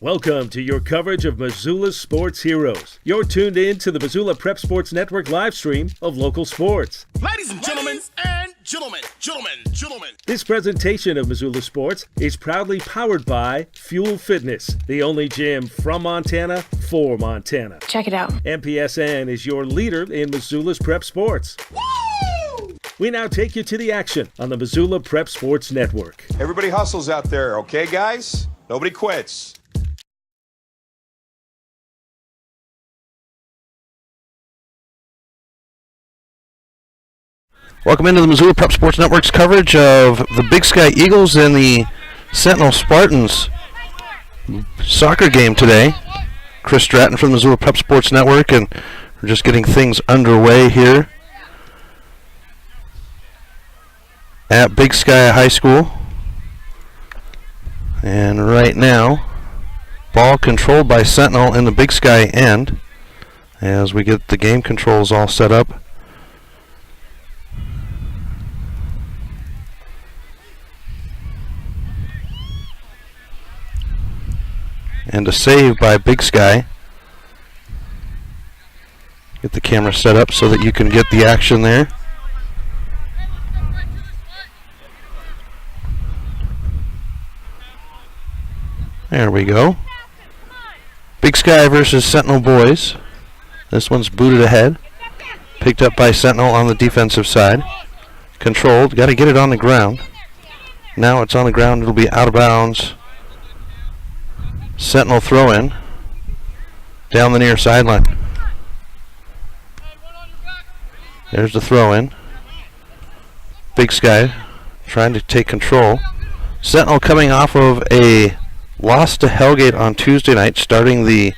Welcome to your coverage of Missoula's sports heroes. You're tuned in to the Missoula Prep Sports Network live stream of local sports. Ladies and gentlemen, gentlemen. This presentation of Missoula Sports is proudly powered by Fuel Fitness, the only gym from Montana for Montana. Check it out. MPSN is your leader in Missoula's prep sports. Woo! We now take you to the action on the Missoula Prep Sports Network. Everybody hustles out there, okay, guys? Nobody quits. Welcome into the Missoula Prep Sports Network's coverage of the Big Sky Eagles and the Sentinel Spartans soccer game today. Chris Stratton from the Missoula Prep Sports Network, and we're just getting things underway here at Big Sky High School. And right now, ball controlled by Sentinel in the Big Sky end as we get the game controls all set up. And a save by Big Sky. Get the camera set up so that you can get the action there. There we go. Big Sky versus Sentinel boys. This one's booted ahead. Picked up by Sentinel on the defensive side. Controlled. Got to get it on the ground. Now it's on the ground. It'll be out of bounds. Sentinel throw in down the near sideline. There's the throw in. Big Sky trying to take control. Sentinel coming off of a loss to Hellgate on Tuesday night, starting the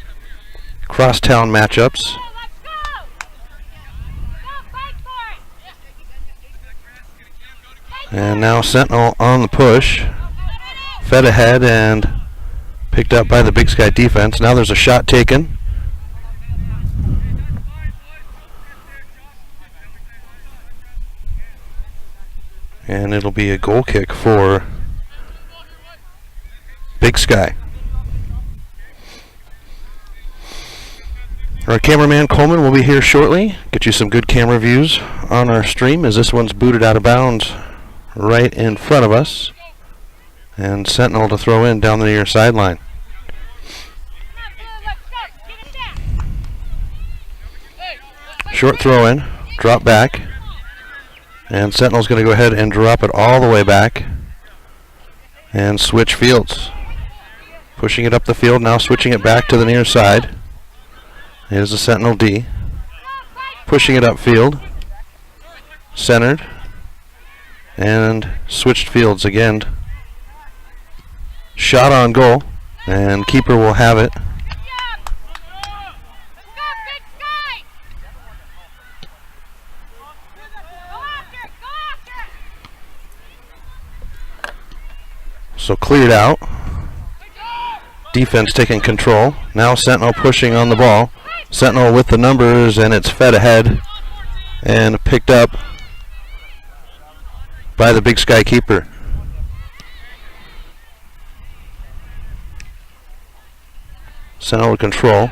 crosstown matchups. And now Sentinel on the push. Fed ahead and picked up by the Big Sky defense. Now there's a shot taken. And it'll be a goal kick for Big Sky. Our cameraman Coleman will be here shortly. Get you some good camera views on our stream as this one's booted out of bounds right in front of us. And Sentinel to throw in down the near sideline. Short throw in, drop back. And Sentinel's going to go ahead and drop it all the way back. And switch fields. Pushing it up the field, now switching it back to the near side. Here's the Sentinel D. Pushing it upfield. Centered. And switched fields again. Shot on goal, and keeper will have it. So cleared out. Defense taking control. Now Sentinel pushing on the ball. Sentinel with the numbers, and it's fed ahead and picked up by the Big Sky keeper. Sentinel control.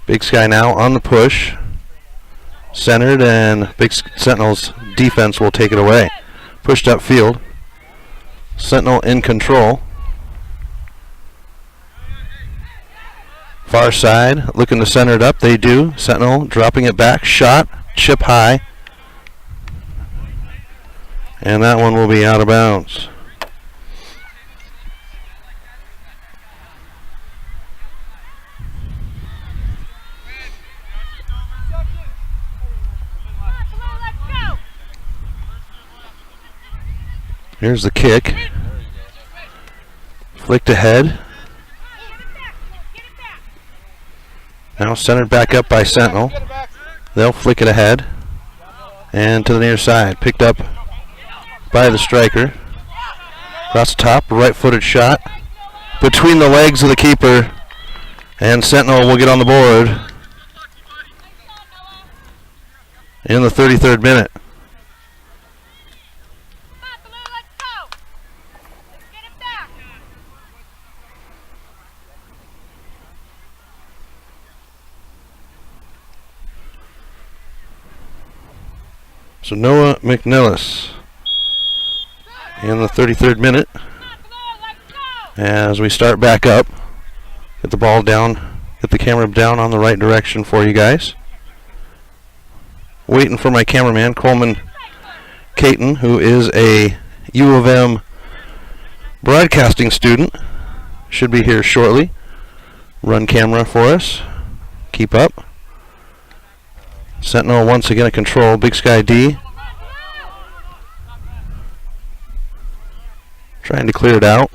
Big Sky now on the push. Centered, and Big Sentinel's defense will take it away. Pushed upfield. Sentinel in control. Far side, looking to center it up. They do. Sentinel dropping it back. Shot. Chip high. And that one will be out of bounds. Here's the kick. Flicked ahead. Now centered back up by Sentinel. They'll flick it ahead. And to the near side. Picked up by the striker. Across the top, right-footed shot. Between the legs of the keeper. And Sentinel will get on the board in the 33rd minute. So Noah McNillis in the 33rd minute. As we start back up, get the ball down, get the camera down on the right direction for you guys. Waiting for my cameraman, Coleman Caton, who is a U of M broadcasting student. Should be here shortly. Run camera for us. Keep up. Sentinel once again at control. Big Sky D. Trying to clear it out.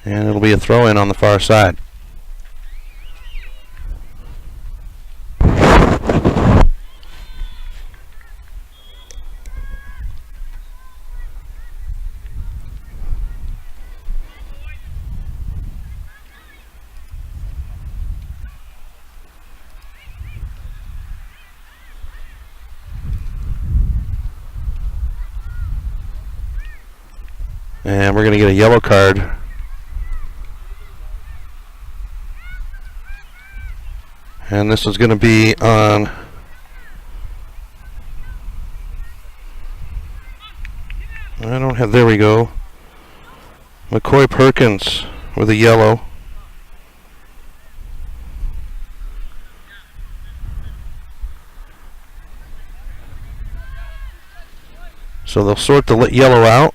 And it'll be a throw in on the far side. And we're going to get a yellow card. And this is going to be on I don't have, there we go. McCoy Perkins with a yellow. So they'll sort the yellow out.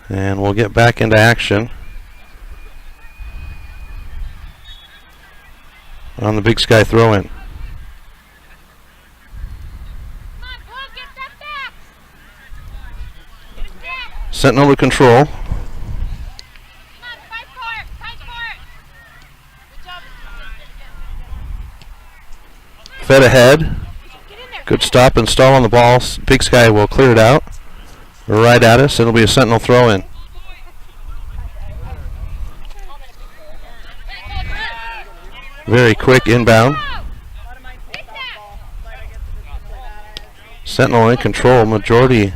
And we'll get back into action on the Big Sky throw-in. Sentinel to control. Fed ahead. Good stop and stall on the ball. Big Sky will clear it out. Right at us. It'll be a Sentinel throw-in. Very quick inbound. Sentinel in control. Majority.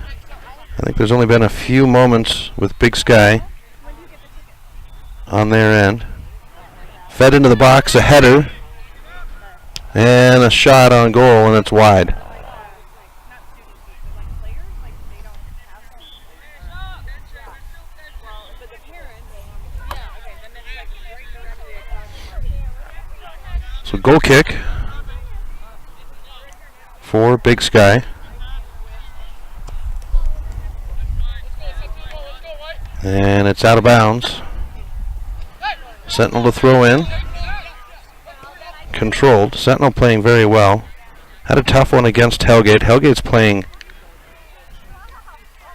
I think there's only been a few moments with Big Sky on their end. Fed into the box. A header. And a shot on goal, and it's wide. So goal kick for Big Sky. And it's out of bounds. Sentinel to throw in. Controlled. Sentinel playing very well. Had a tough one against Hellgate. Hellgate's playing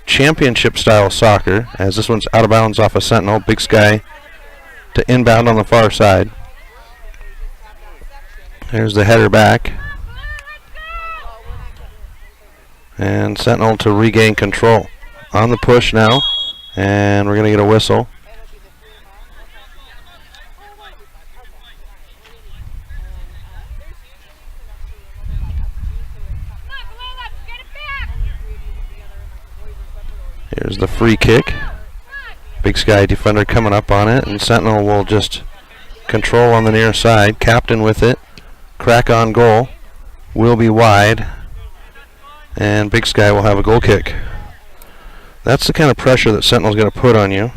championship style soccer, as this one's out of bounds off of Sentinel. Big Sky to inbound on the far side. There's the header back. And Sentinel to regain control. On the push now. And we're going to get a whistle. Here's the free kick. Big Sky defender coming up on it, and Sentinel will just control on the near side. Captain with it. Crack on goal. Will be wide. And Big Sky will have a goal kick. That's the kind of pressure that Sentinel's going to put on you.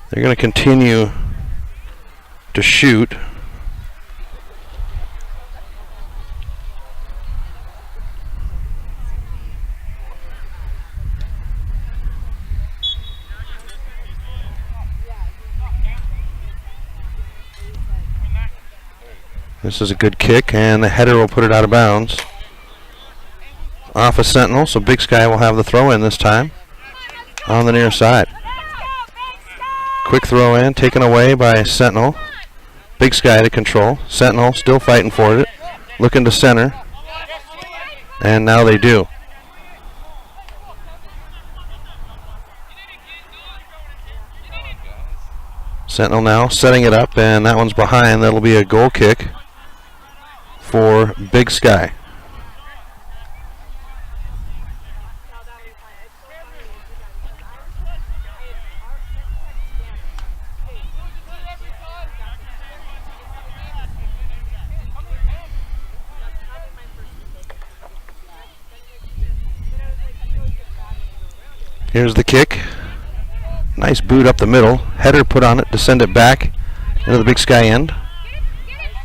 They're going to continue to shoot. This is a good kick, and the header will put it out of bounds. Off of Sentinel, so Big Sky will have the throw-in this time on the near side. Quick throw-in, taken away by Sentinel. Big Sky to control. Sentinel still fighting for it, looking to center, and now they do. Sentinel now setting it up, and that one's behind. That'll be a goal kick for Big Sky. Here's the kick. Nice boot up the middle. Header put on it to send it back into the Big Sky end.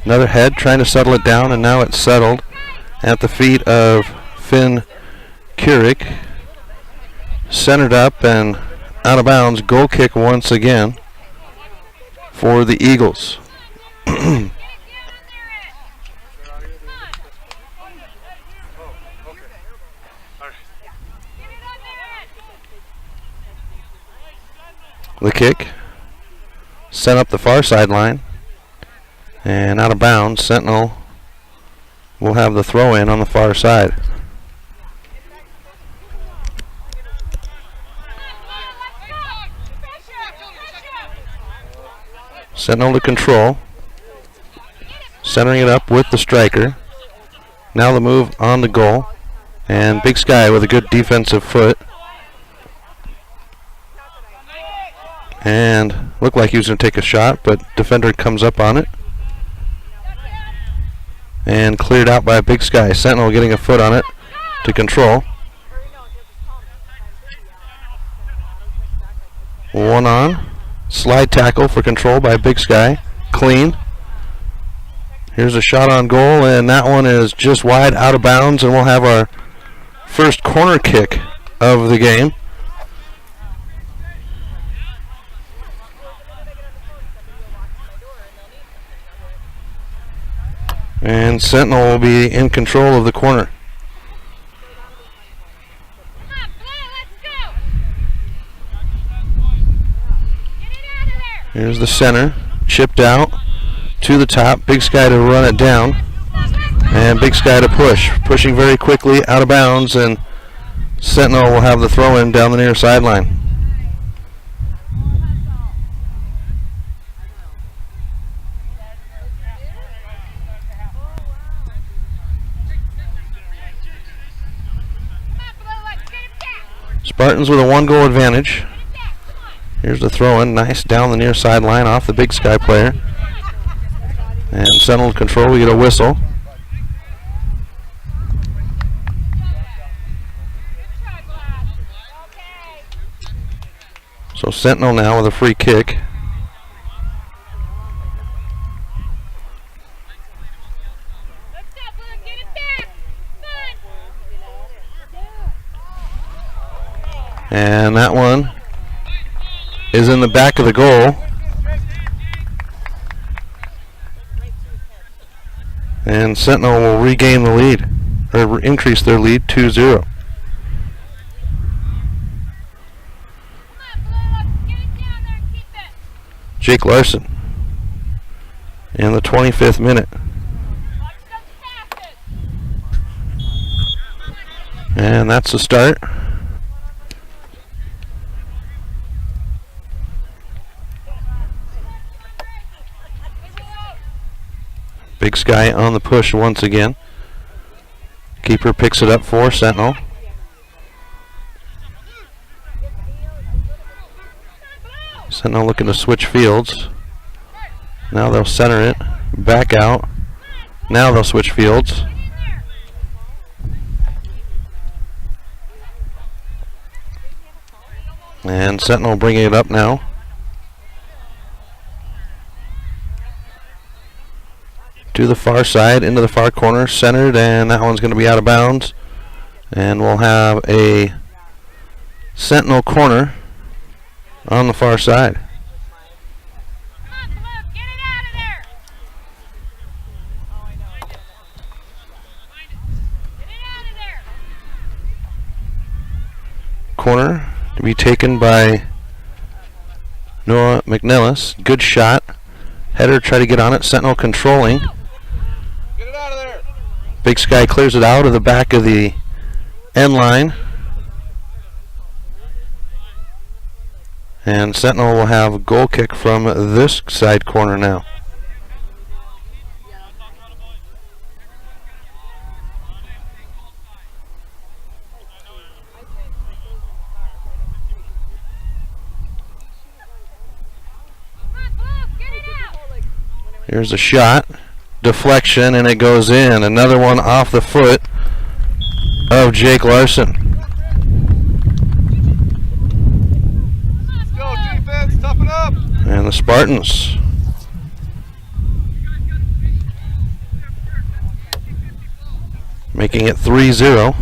Another head trying to settle it down, and now it's settled at the feet of Finn Keurig. Centered up and out of bounds. Goal kick once again for the Eagles. The kick sent up the far sideline and out of bounds. Sentinel will have the throw in on the far side. Sentinel to control, centering it up with the striker. Now the move on the goal, and Big Sky with a good defensive foot. And looked like he was going to take a shot, but defender comes up on it. And cleared out by Big Sky. Sentinel getting a foot on it to control. One on. Slide tackle for control by Big Sky. Clean. Here's a shot on goal, and that one is just wide out of bounds, and we'll have our first corner kick of the game. And Sentinel will be in control of the corner. Here's the center, chipped out to the top. Big Sky to run it down, and Big Sky to push. Pushing very quickly out of bounds, and Sentinel will have the throw in down the near sideline. Spartans with a 1-goal advantage. Here's the throw in, nice down the near sideline off the Big Sky player. And Sentinel control, we get a whistle. So Sentinel now with a free kick. And that one is in the back of the goal. And Sentinel will regain the lead, or increase their lead 2-0. Jake Larson in the 25th minute. And that's the start. Big Sky on the push once again. Keeper picks it up for Sentinel. Sentinel looking to switch fields. Now they'll center it. Back out. Now they'll switch fields. And Sentinel bringing it up now. To the far side, into the far corner, centered, and that one's going to be out of bounds. And we'll have a Sentinel corner on the far side. Corner to be taken by Noah McNellis. Good shot. Header, try to get on it. Sentinel controlling. Get it out of there. Big Sky clears it out of the back of the end line. And Sentinel will have a goal kick from this side corner now. Here's a shot, deflection, and it goes in. Another one off the foot of Jake Larson. the Spartans making it 3-0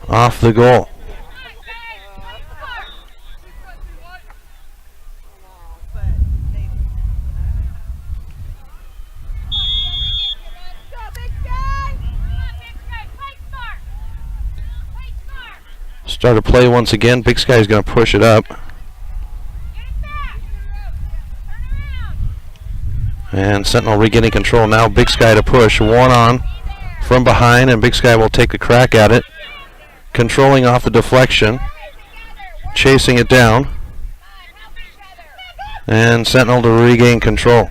off the goal. Start a play once again. Big Sky is going to push it up. And Sentinel regaining control now. Big Sky to push. One on from behind, and Big Sky will take a crack at it. Controlling off the deflection. Chasing it down. And Sentinel to regain control.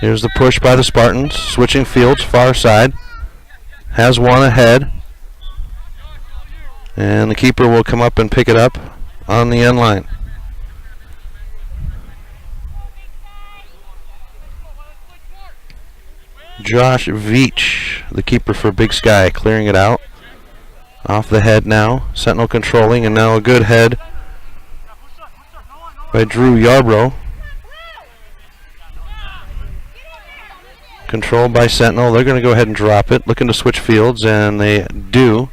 Here's the push by the Spartans. Switching fields, far side. Has one ahead. And the keeper will come up and pick it up on the end line. Josh Veach, the keeper for Big Sky, clearing it out. Off the head now. Sentinel controlling, and now a good head by Drew Yarbrough. Controlled by Sentinel. They're going to go ahead and drop it. Looking to switch fields, and they do.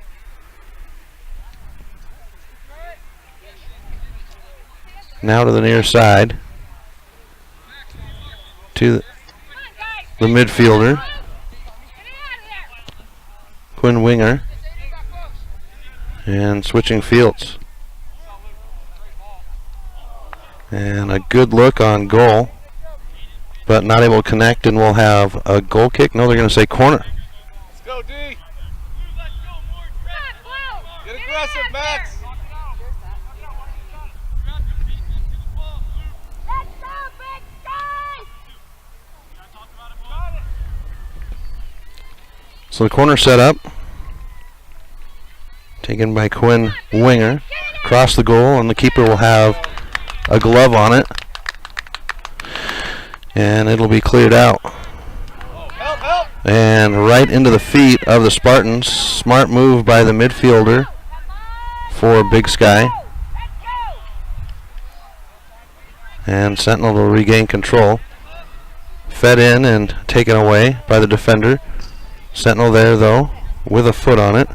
Now to the near side. To the midfielder. Quinn Winger. And switching fields. And a good look on goal. But not able to connect, and we'll have a goal kick. No, they're going to say corner. Let's go, D. Get aggressive, Max. So the corner set up. Taken by Quinn Winger. Across the goal, and the keeper will have a glove on it. And it'll be cleared out. Help, help. And right into the feet of the Spartans. Smart move by the midfielder for Big Sky. And Sentinel will regain control. Fed in and taken away by the defender. Sentinel there, though, with a foot on it.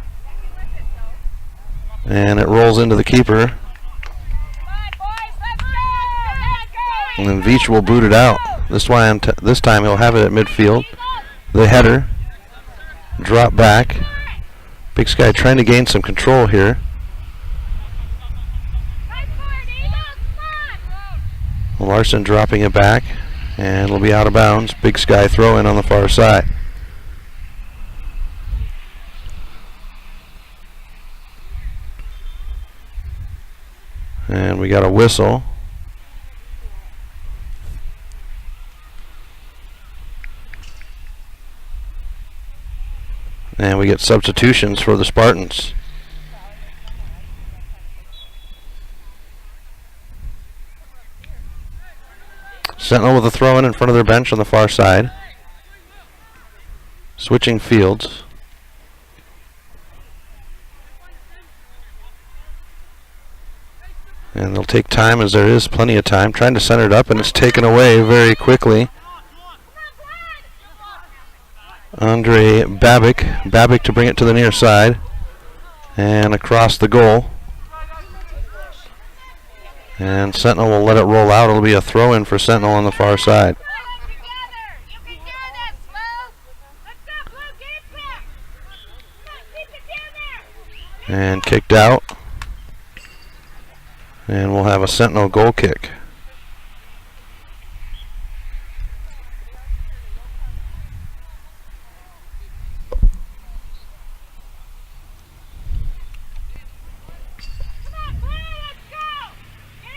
And it rolls into the keeper. And then Veach will boot it out. This time he'll have it at midfield. The header. Drop back. Big Sky trying to gain some control here. Larson dropping it back. And it'll be out of bounds. Big Sky throw in on the far side. And we got a whistle. And we get substitutions for the Spartans. Sentinel with a throw in front of their bench on the far side. Switching fields. And they'll take time, as there is plenty of time. Trying to center it up, and it's taken away very quickly. Andre Babic to bring it to the near side. And across the goal. And Sentinel will let it roll out. It'll be a throw in for Sentinel on the far side. And kicked out. And we'll have a Sentinel goal kick.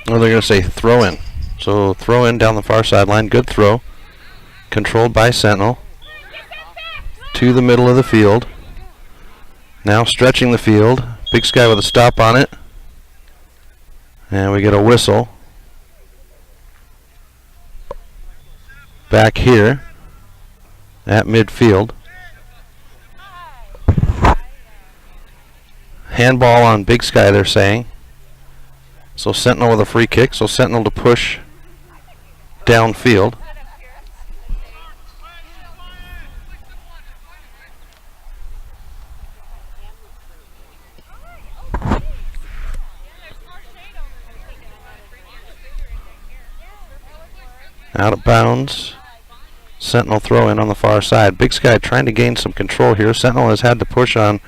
Or they're going to say throw in. So throw in down the far sideline. Good throw. Controlled by Sentinel. To the middle of the field. Now stretching the field. Big Sky with a stop on it. And we get a whistle. Back here at midfield. Handball on Big Sky, they're saying. So Sentinel with a free kick. So Sentinel to push downfield. Out of bounds. Sentinel throw in on the far side. Big Sky trying to gain some control here. Sentinel has had to push on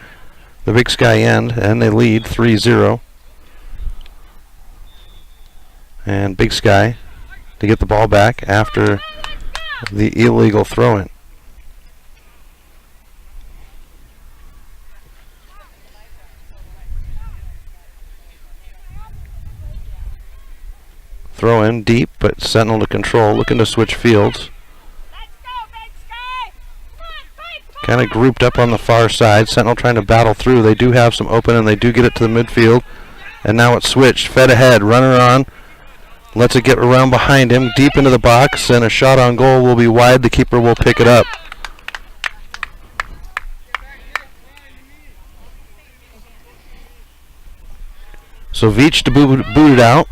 the Big Sky end, and they lead 3-0. And Big Sky to get the ball back after the illegal throw-in. Throw in deep, but Sentinel to control, looking to switch fields. Kind of grouped up on the far side. Sentinel trying to battle through. They do have some open, and they do get it to the midfield. And now it's switched. Fed ahead. Runner on. Lets it get around behind him. Deep into the box, and a shot on goal will be wide. The keeper will pick it up. So Veach to boot it out.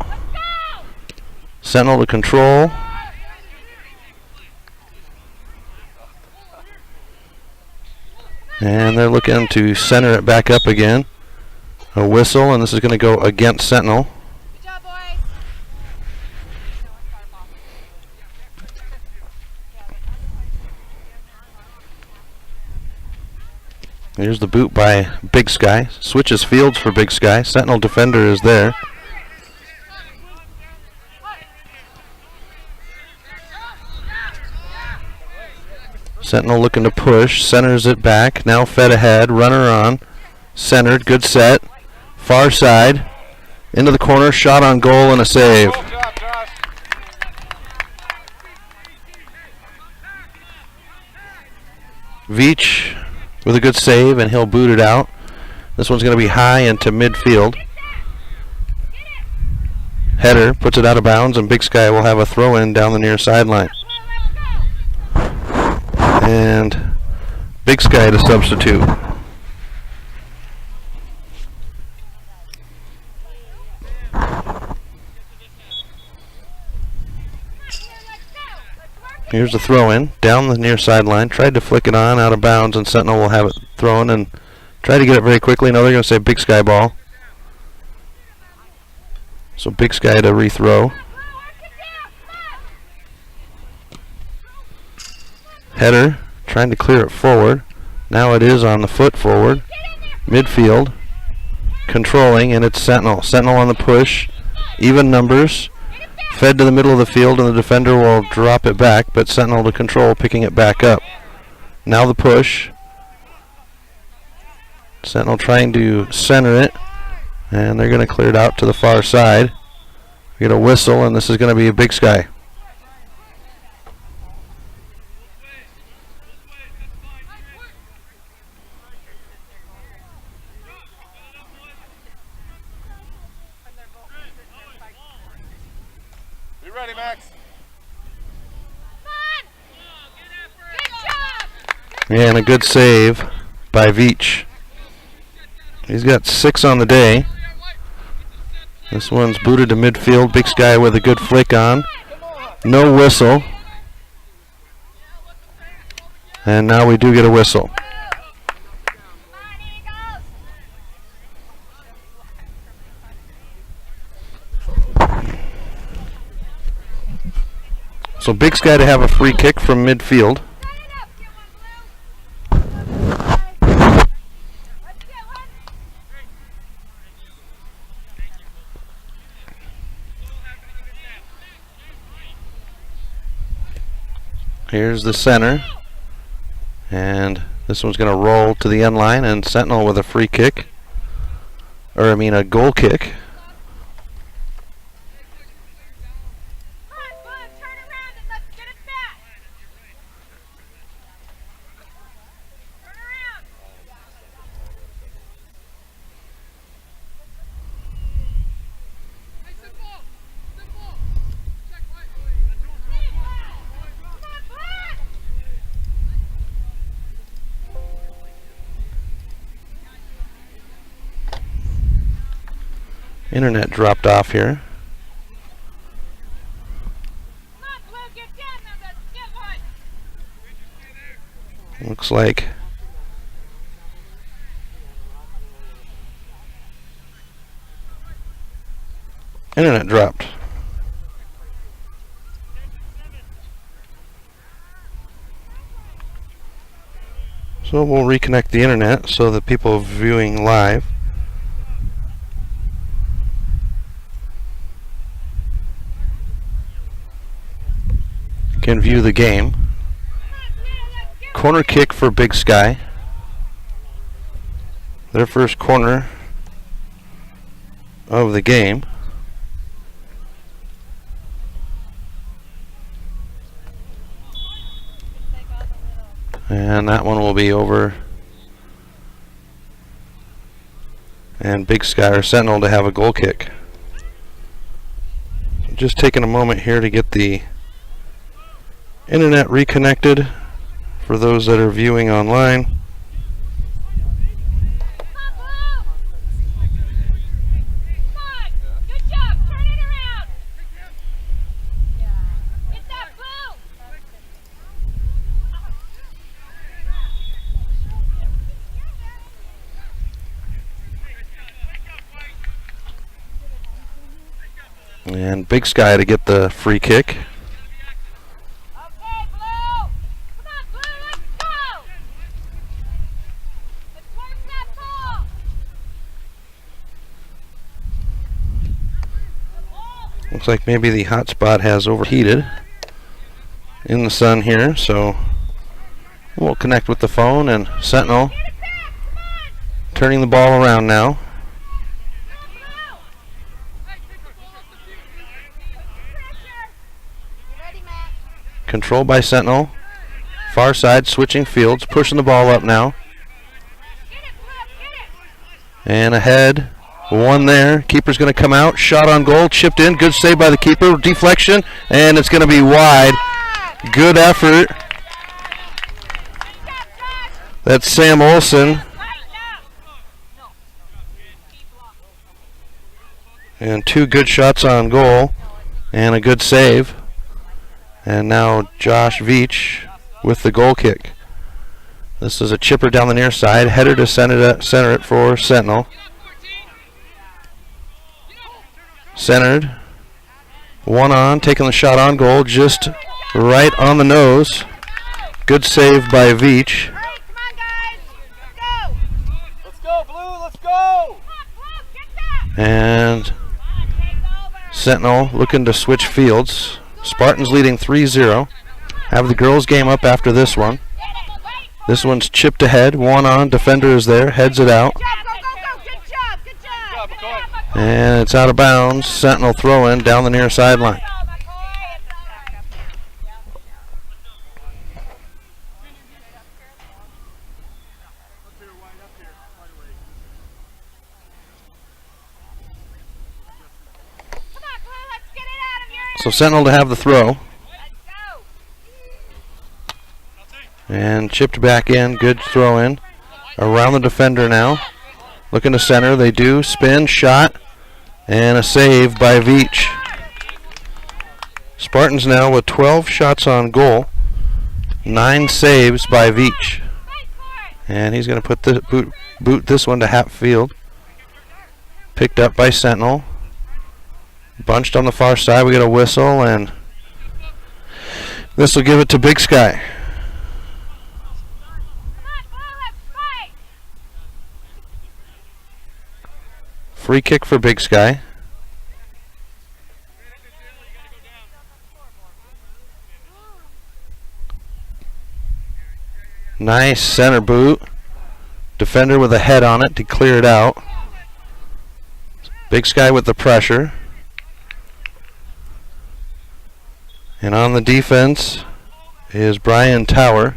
Sentinel to control. And they're looking to center it back up again. A whistle, and this is going to go against Sentinel. Good job, boys. Here's the boot by Big Sky. Switches fields for Big Sky. Sentinel defender is there. Sentinel looking to push, centers it back, now fed ahead, runner on, centered, good set, far side, into the corner, shot on goal and a save. Good job, Josh. Veach with a good save, and he'll boot it out. This one's going to be high into midfield. Header puts it out of bounds, and Big Sky will have a throw in down the near sideline. And Big Sky to substitute. Here's the throw in down the near sideline. Tried to flick it on out of bounds, and Sentinel will have it thrown and try to get it very quickly. Now they're going to say Big Sky ball. So Big Sky to rethrow. Header, trying to clear it forward. Now it is on the foot forward. Midfield, controlling, and it's Sentinel. Sentinel on the push. Even numbers. Fed to the middle of the field, and the defender will drop it back, but Sentinel to control, picking it back up. Now the push. Sentinel trying to center it, and they're going to clear it out to the far side. We get a whistle, and this is going to be a Big Sky. Be ready, Max. And a good save by Veach. He's got 6 on the day. This one's booted to midfield. Big Sky with a good flick on. No whistle. And now we do get a whistle. So Big Sky to have a free kick from midfield. Here's the center, and this one's going to roll to the end line, and Sentinel with a free kick, or I mean a goal kick. Internet dropped off here. Looks like internet dropped. So we'll reconnect the internet so that people viewing live can view the game. Corner kick for Big Sky. Their first corner of the game. And that one will be over. And Big Sky or Sentinel to have a goal kick. Just taking a moment here to get the internet reconnected for those that are viewing online. And Big Sky to get the free kick. Looks like maybe the hotspot has overheated in the sun here, so we'll connect with the phone. And Sentinel turning the ball around now. Controlled by Sentinel. Far side, switching fields, pushing the ball up now. And ahead. One there. Keeper's going to come out. Shot on goal. Chipped in. Good save by the keeper. Deflection. And it's going to be wide. Good effort. That's Sam Olsen. And two good shots on goal. And a good save. And now Josh Veach with the goal kick. This is a chipper down the near side. Header to center it for Sentinel. Centered. One on, taking the shot on goal, just right on the nose. Good save by Veach. All right, come on, guys. Let's go, Blue. Let's go. And Sentinel looking to switch fields. Spartans leading 3-0. Have the girls game up after this one. This one's chipped ahead. One on, defender is there, heads it out. And it's out of bounds. Sentinel throw in down the near sideline. So Sentinel to have the throw. And chipped back in. Good throw in. Around the defender now. Looking to center. They do. Spin. Shot. And a save by Veach. Spartans now with 12 shots on goal. 9 saves by Veach. And he's going to put the boot this one to Hatfield. Picked up by Sentinel. Bunched on the far side. We get a whistle, and this will give it to Big Sky. Free kick for Big Sky. Nice center boot. Defender with a head on it to clear it out. Big Sky with the pressure. And on the defense is Brian Tower.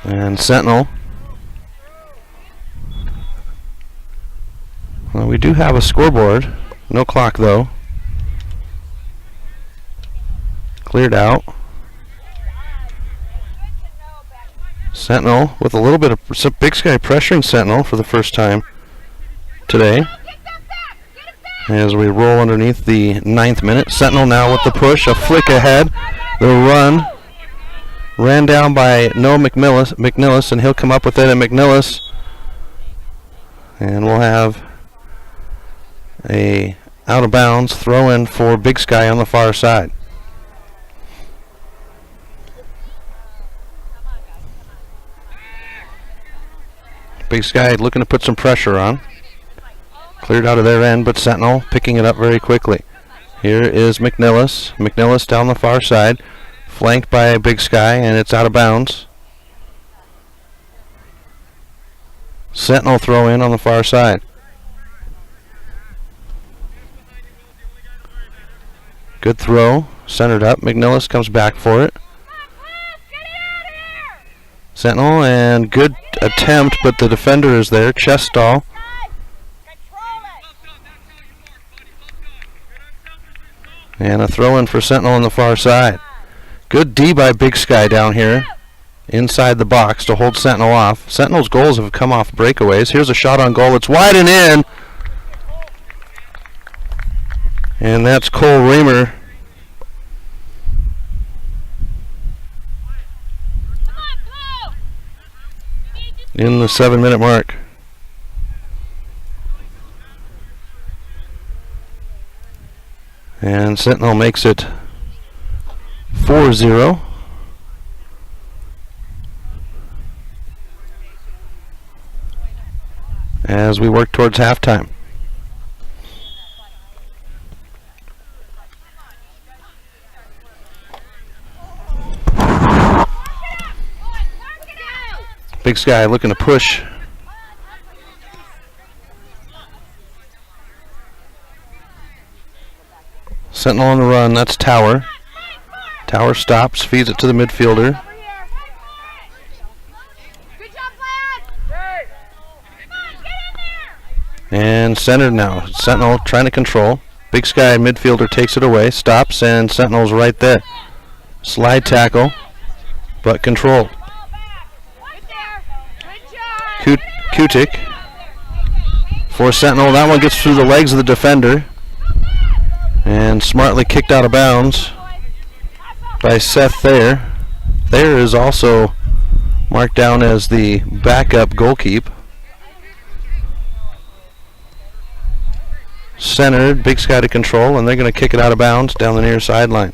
And Sentinel. Well, we do have a scoreboard. No clock though. Cleared out. Sentinel with a little bit of some Big Sky pressuring Sentinel for the first time today. As we roll underneath the 9th minute. Sentinel now with the push, a flick ahead. The run. Ran down by Noah McNillis, and he'll come up with it at McNillis. And we'll have a out of bounds throw in for Big Sky on the far side. Big Sky looking to put some pressure on. Cleared out of their end, but Sentinel picking it up very quickly. Here is McNillis. McNillis down the far side, flanked by Big Sky, and it's out of bounds. Sentinel throw in on the far side. Good throw, centered up. McNillis comes back for it. Sentinel, and good attempt, but the defender is there. Chest stall. And a throw in for Sentinel on the far side. Good D by Big Sky down here inside the box to hold Sentinel off. Sentinel's goals have come off breakaways. Here's a shot on goal. It's wide and in. And that's Cole Reamer. In the 7-minute mark. And Sentinel makes it 4-0. As we work towards halftime. Big Sky looking to push. Sentinel on the run, that's Tower. Tower stops, feeds it to the midfielder. And centered now. Sentinel trying to control. Big Sky midfielder takes it away, stops, and Sentinel's right there. Slide tackle, but controlled. Kutik for Sentinel. That one gets through the legs of the defender. And smartly kicked out of bounds by Seth Thayer. Thayer is also marked down as the backup goalkeeper. Centered, Big Sky to control, and they're going to kick it out of bounds down the near sideline.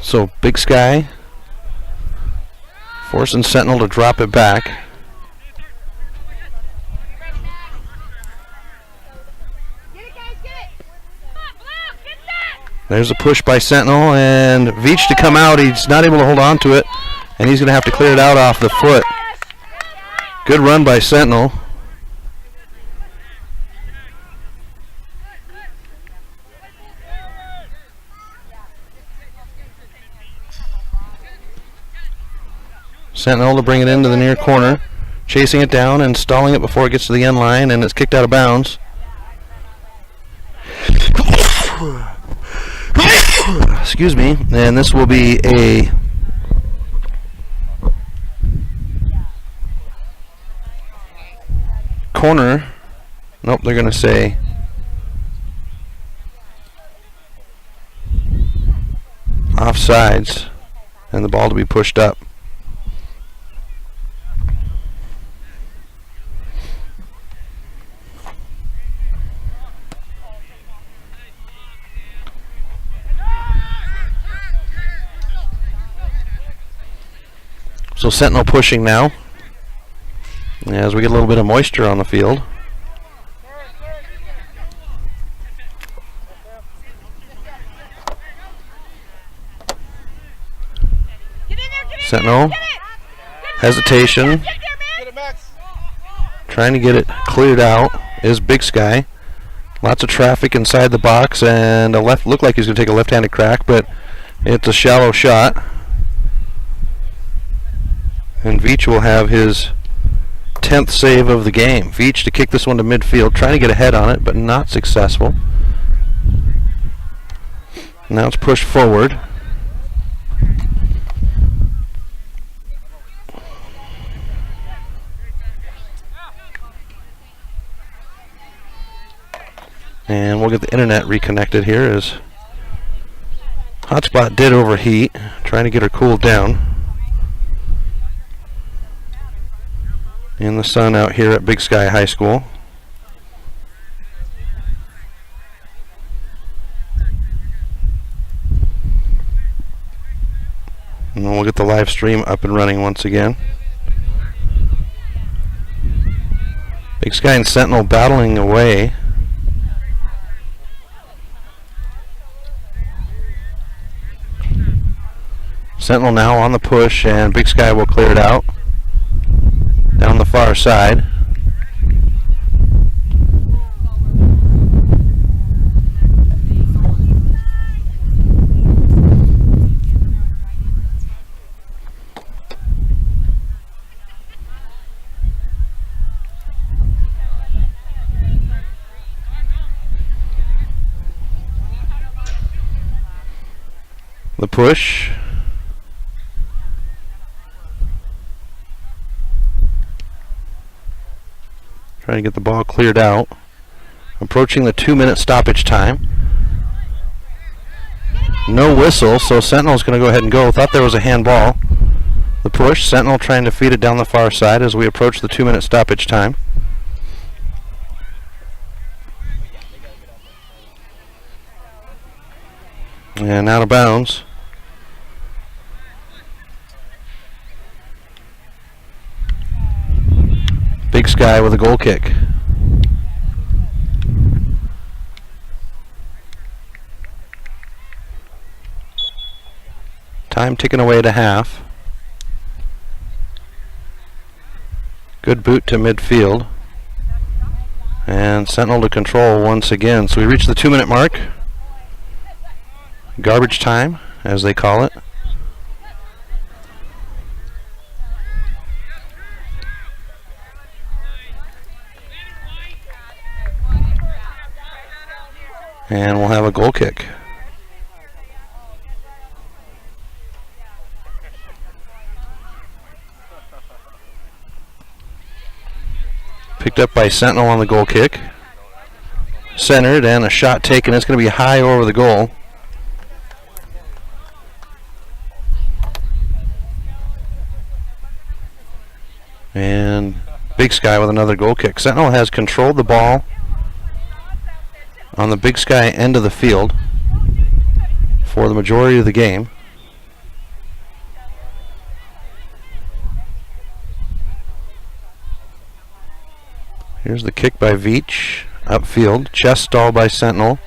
So Big Sky forcing Sentinel to drop it back. There's a push by Sentinel, and Veach to come out. He's not able to hold on to it, and he's going to have to clear it out off the foot. Good run by Sentinel. Sentinel to bring it into the near corner, chasing it down and stalling it before it gets to the end line, and it's kicked out of bounds. Excuse me, and this will be a corner. Nope, they're going to say offsides, and the ball to be pushed up. So Sentinel pushing now as we get a little bit of moisture on the field. Sentinel, hesitation, trying to get it cleared out is Big Sky. Lots of traffic inside the box, and looked like he's going to take a left-handed crack, but it's a shallow shot. And Veach will have his 10th save of the game. Veach to kick this one to midfield, trying to get ahead on it, but not successful. Now it's pushed forward. And we'll get the internet reconnected here as hotspot did overheat, trying to get her cooled down in the sun out here at Big Sky High School. And we'll get the live stream up and running once again. Big Sky and Sentinel battling away. Sentinel now on the push, and Big Sky will clear it out down the far side. The push. Trying to get the ball cleared out. Approaching the 2-minute stoppage time. No whistle, so Sentinel's going to go ahead and go. Thought there was a handball. The push, Sentinel trying to feed it down the far side as we approach the 2-minute stoppage time. And out of bounds. Big Sky with a goal kick. Time ticking away to half. Good boot to midfield. And Sentinel to control once again. So we reach the 2-minute mark. Garbage time, as they call it. And we'll have a goal kick. Picked up by Sentinel on the goal kick. Centered, and a shot taken. It's going to be high over the goal. And Big Sky with another goal kick. Sentinel has controlled the ball on the Big Sky end of the field for the majority of the game. Here's the kick by Veach, upfield, chest stall by Sentinel,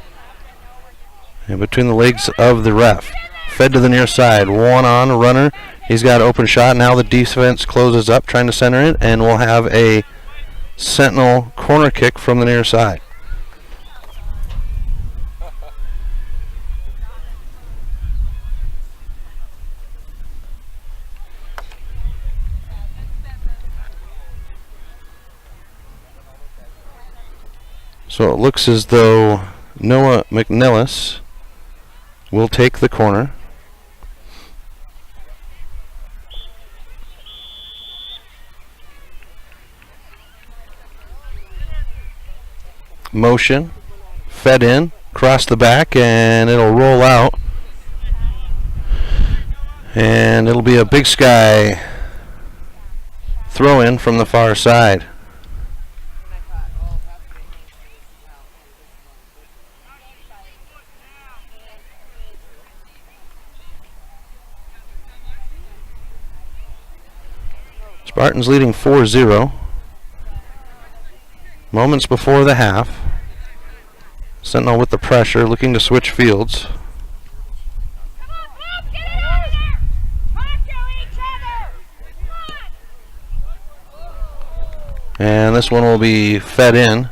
and between the legs of the ref. Fed to the near side, one on, a runner. He's got an open shot. Now the defense closes up, trying to center it, and we'll have a Sentinel corner kick from the near side. So it looks as though Noah McNellis will take the corner. Motion, fed in, cross the back, and it'll roll out. And it'll be a Big Sky throw in from the far side. Spartans leading 4-0. Moments before the half. Sentinel with the pressure, looking to switch fields. And this one will be fed in.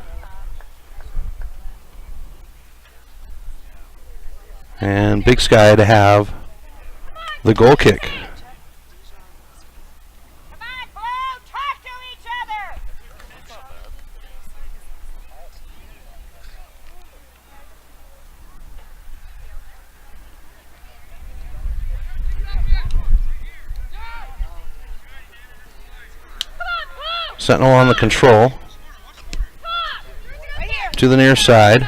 And Big Sky to have the goal kick. Come on, Blue! Talk to each other! Sentinel on the control Right here! to the near side.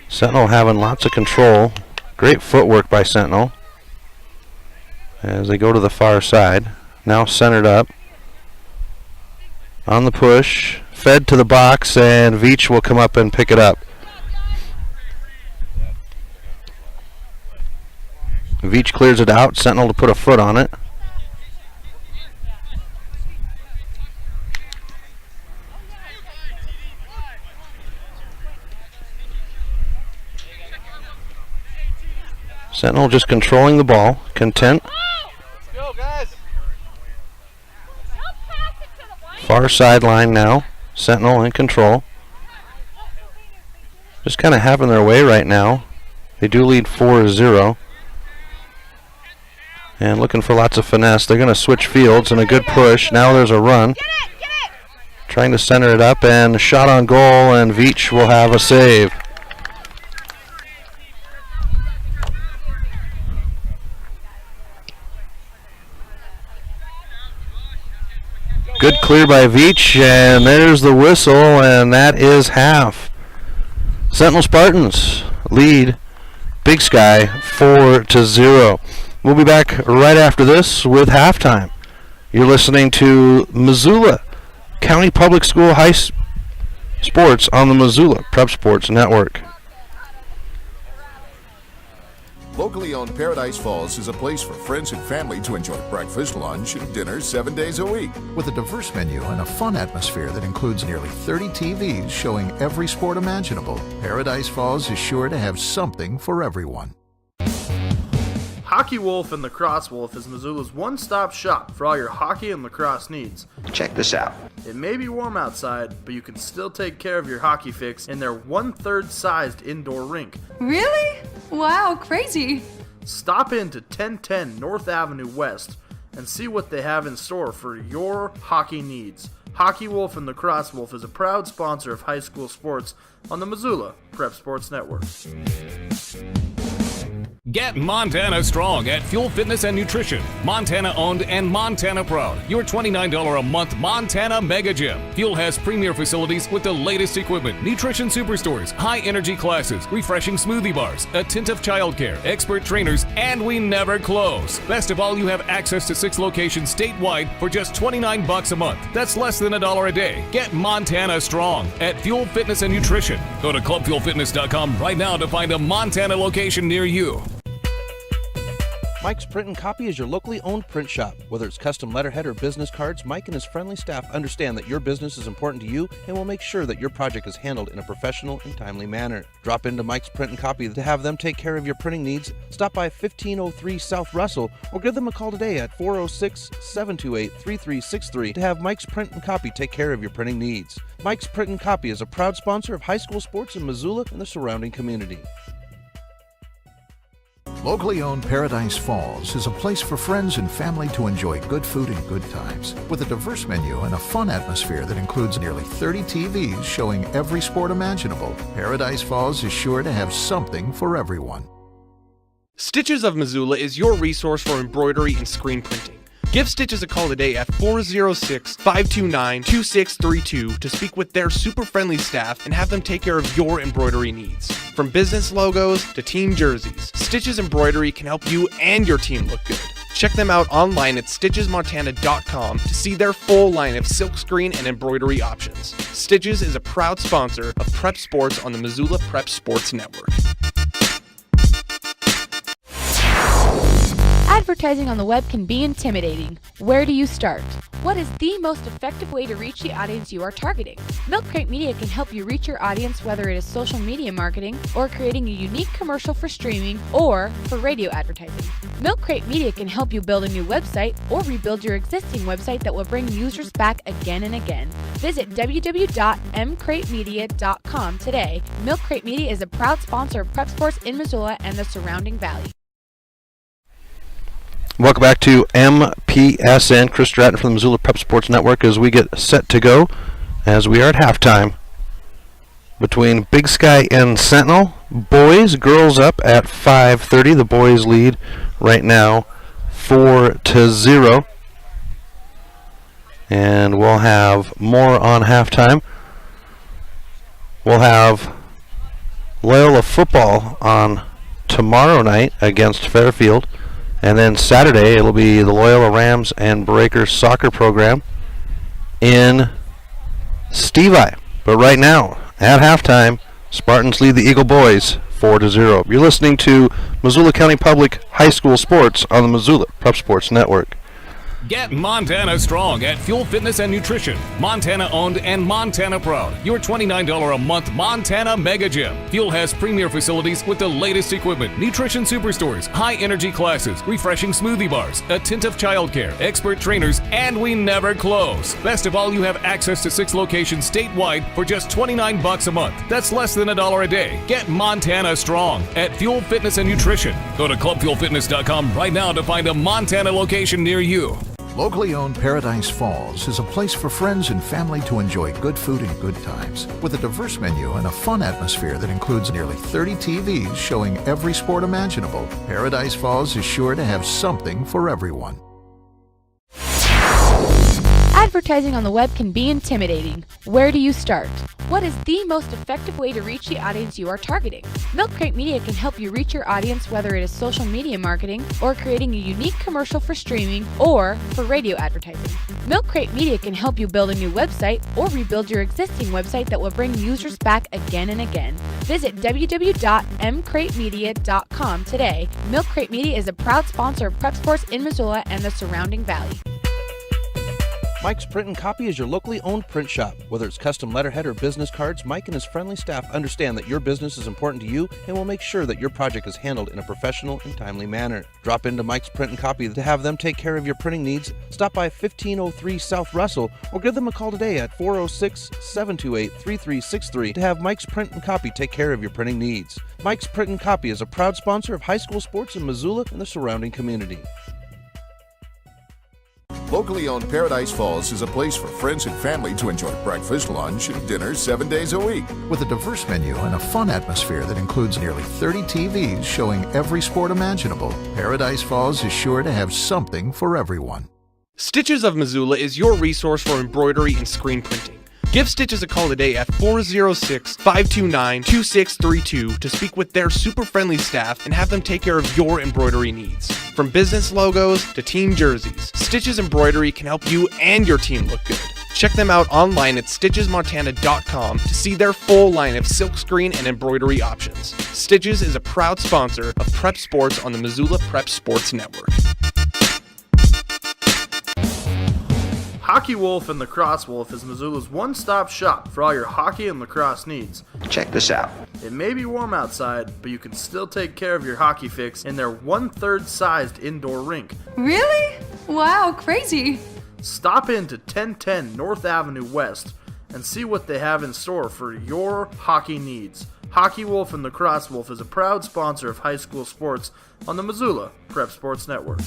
Sentinel having lots of control. Great footwork by Sentinel as they go to the far side. Now centered up. On the push. Fed to the box, and Veach will come up and pick it up. Veach clears it out. Sentinel to put a foot on it. Sentinel just controlling the ball, content. Let's go, guys! Far sideline now. Sentinel in control. Just kind of having their way right now. They do lead 4-0. And looking for lots of finesse. They're going to switch fields and a good push. Now there's a run. Trying to center it up and a shot on goal, and Veach will have a save. Good clear by Veach, and there's the whistle, and that is half. Sentinel Spartans lead Big Sky 4-0. We'll be back right after this with halftime. You're listening to Missoula County Public School High Sports on the Missoula Prep Sports Network. Locally owned Paradise Falls is a place for friends and family to enjoy breakfast, lunch, and dinner 7 days a week. With a diverse menu and a fun atmosphere that includes nearly 30 TVs showing every sport imaginable, Paradise Falls is sure to have something for everyone. Hockey Wolf and Lacrosse Wolf is Missoula's one-stop shop for all your hockey and lacrosse needs. Check this out. It may be warm outside, but you can still take care of your hockey fix in their 1/3 sized indoor rink. Really? Wow, crazy. Stop in to 1010 North Avenue West and see what they have in store for your hockey needs. Hockey Wolf and Lacrosse Wolf is a proud sponsor of high school sports on the Missoula Prep Sports Network. Get Montana strong at Fuel Fitness and Nutrition. Montana owned and Montana proud. Your $29 a month Montana Mega Gym. Fuel has premier facilities with the latest equipment, nutrition superstores, high energy classes, refreshing smoothie bars, attentive childcare, expert trainers, and we never close. Best of all, you have access to 6 locations statewide for just $29 a month. That's less than $1 a day. Get Montana strong at Fuel Fitness and Nutrition. Go to clubfuelfitness.com right now to find a Montana location near you. Mike's Print and Copy is your locally owned print shop. Whether it's custom letterhead or business cards, Mike and his friendly staff understand that your business is important to you and will make sure that your project is handled in a professional and timely manner. Drop into Mike's Print and Copy to have them take care of your printing needs. Stop by 1503 South Russell or give them a call today at 406-728-3363 to have Mike's Print and Copy take care of your printing needs. Mike's Print and Copy is a proud sponsor of high school sports in Missoula and the surrounding community. Locally owned Paradise Falls is a place for friends and family to enjoy good food and good times. With a diverse menu and a fun atmosphere that includes nearly 30 TVs showing every sport imaginable, Paradise Falls is sure to have something for everyone. Stitches of Missoula is your resource for embroidery and screen printing. Give Stitches a call today at 406-529-2632 to speak with their super friendly staff and have them take care of your embroidery needs. From business logos to team jerseys, Stitches Embroidery can help you and your team look good. Check them out online at stitchesmontana.com to see their full line of silkscreen and embroidery options. Stitches is a proud sponsor of Prep Sports on the Missoula Prep Sports Network. Advertising on the web can be intimidating. Where do you start? What is the most effective way to reach the audience you are targeting? Milk Crate Media can help you reach your audience, whether it is social media marketing or creating a unique commercial for streaming or for radio advertising. Milk Crate Media can help you build a new website or rebuild your existing website that will bring users back again and again. Visit www.mcratemedia.com today. Milk Crate Media is a proud sponsor of prep sports in Missoula and the surrounding valley. Welcome back to MPSN. Chris Stratton from the Missoula Prep Sports Network as we get set to go as we are at halftime between Big Sky and Sentinel. Boys, girls up at 5:30. The boys lead right now 4-0. And we'll have more on halftime. We'll have Loyola football on tomorrow night against Fairfield. And then Saturday, it'll be the Loyola Rams and Breakers soccer program in Stevie. But right now, at halftime, Spartans lead the Eagle boys 4-0. You're listening to Missoula County Public High School Sports on the Missoula Prep Sports Network. Get Montana strong at Fuel Fitness and Nutrition. Montana owned and Montana proud. Your $29 a month Montana Mega Gym. Fuel has premier facilities with the latest equipment, nutrition superstores, high energy classes, refreshing smoothie bars, attentive childcare, expert trainers, and we never close. Best of all, you have access to 6 locations statewide for just $29 a month. That's less than $1 a day. Get Montana strong at Fuel Fitness and Nutrition. Go to clubfuelfitness.com right now to find a Montana location near you. Locally owned Paradise Falls is a place for friends and family to enjoy good food and good times. With a diverse menu and a fun atmosphere that includes nearly 30 TVs showing every sport imaginable, Paradise Falls is sure to have something for everyone. Advertising on the web can be intimidating. Where do you start? What is the most effective way to reach the audience you are targeting? Milk Crate Media can help you reach your audience, whether it is social media marketing or creating a unique commercial for streaming or for radio advertising. Milk Crate Media can help you build a new website or rebuild your existing website that will bring users back again and again. Visit www.mcratemedia.com today. Milk Crate Media is a proud sponsor of prep sports in Missoula and the surrounding valley. Mike's Print and Copy is your locally owned print shop. Whether it's custom letterhead or business cards, Mike and his friendly staff understand that your business is important to you and will make sure that your project is handled in a professional and timely manner. Drop into Mike's Print and Copy to have them take care of your printing needs. Stop by 1503 South Russell or give them a call today at 406-728-3363 to have Mike's Print and Copy take care of your printing needs. Mike's Print and Copy is a proud sponsor of high school sports in Missoula and the surrounding community. Locally owned Paradise Falls is a place for friends and family to enjoy breakfast, lunch, and dinner 7 days a week. With a diverse menu and a fun atmosphere that includes nearly 30 TVs showing every sport imaginable, Paradise Falls is sure to have something for everyone. Stitches of Missoula is your resource for embroidery and screen printing. Give Stitches a call today at 406-529-2632 to speak with their super friendly staff and have them take care of your embroidery needs. From business logos to team jerseys, Stitches Embroidery can help you and your team look good. Check them out online at stitchesmontana.com to see their full line of silkscreen and embroidery options. Stitches is a proud sponsor of Prep Sports on the Missoula Prep Sports Network. Hockey Wolf and Lacrosse Wolf is Missoula's one-stop shop for all your hockey and lacrosse needs. Check this out. It may be warm outside, but you can still take care of your hockey fix in their 1/3 sized indoor rink. Really? Wow, crazy. Stop in to 1010 North Avenue West and see what they have in store for your hockey needs. Hockey Wolf and Lacrosse Wolf is a proud sponsor of high school sports on the Missoula Prep Sports Network.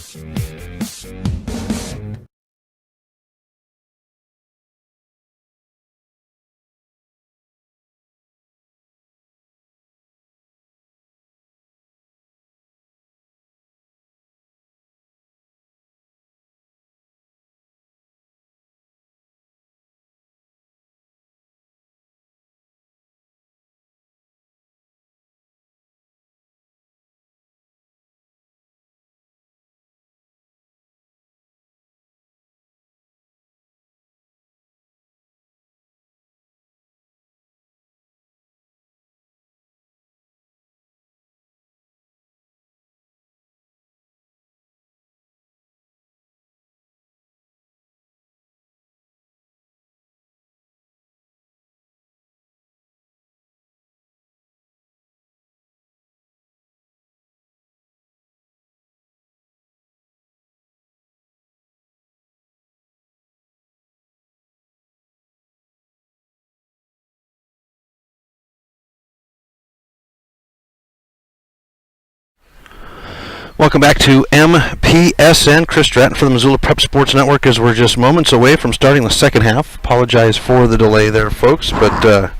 Welcome back to MPSN. Chris Stratton for the Missoula Prep Sports Network as we're just moments away from starting the second half. Apologize for the delay there, folks, but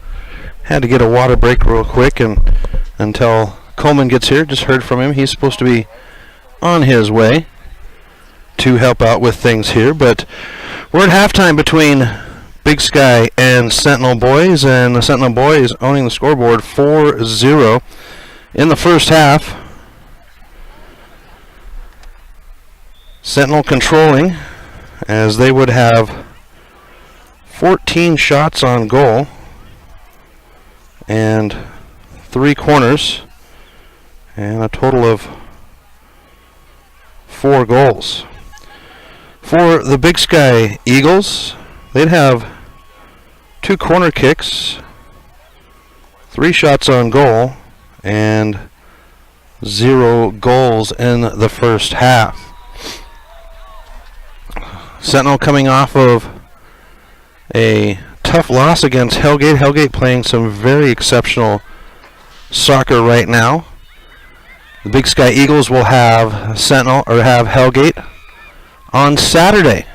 had to get a water break real quick and until Coleman gets here. Just heard from him. He's supposed to be on his way to help out with things here, but we're at halftime between Big Sky and Sentinel boys, and the Sentinel boys owning the scoreboard 4-0 in the first half. Sentinel controlling as they would have 14 shots on goal and 3 corners and a total of 4 goals. For the Big Sky Eagles, they'd have 2 corner kicks, 3 shots on goal, and 0 goals in the first half. Sentinel coming off of a tough loss against Hellgate. Hellgate playing some very exceptional soccer right now. The Big Sky Eagles will have Sentinel or have Hellgate on Saturday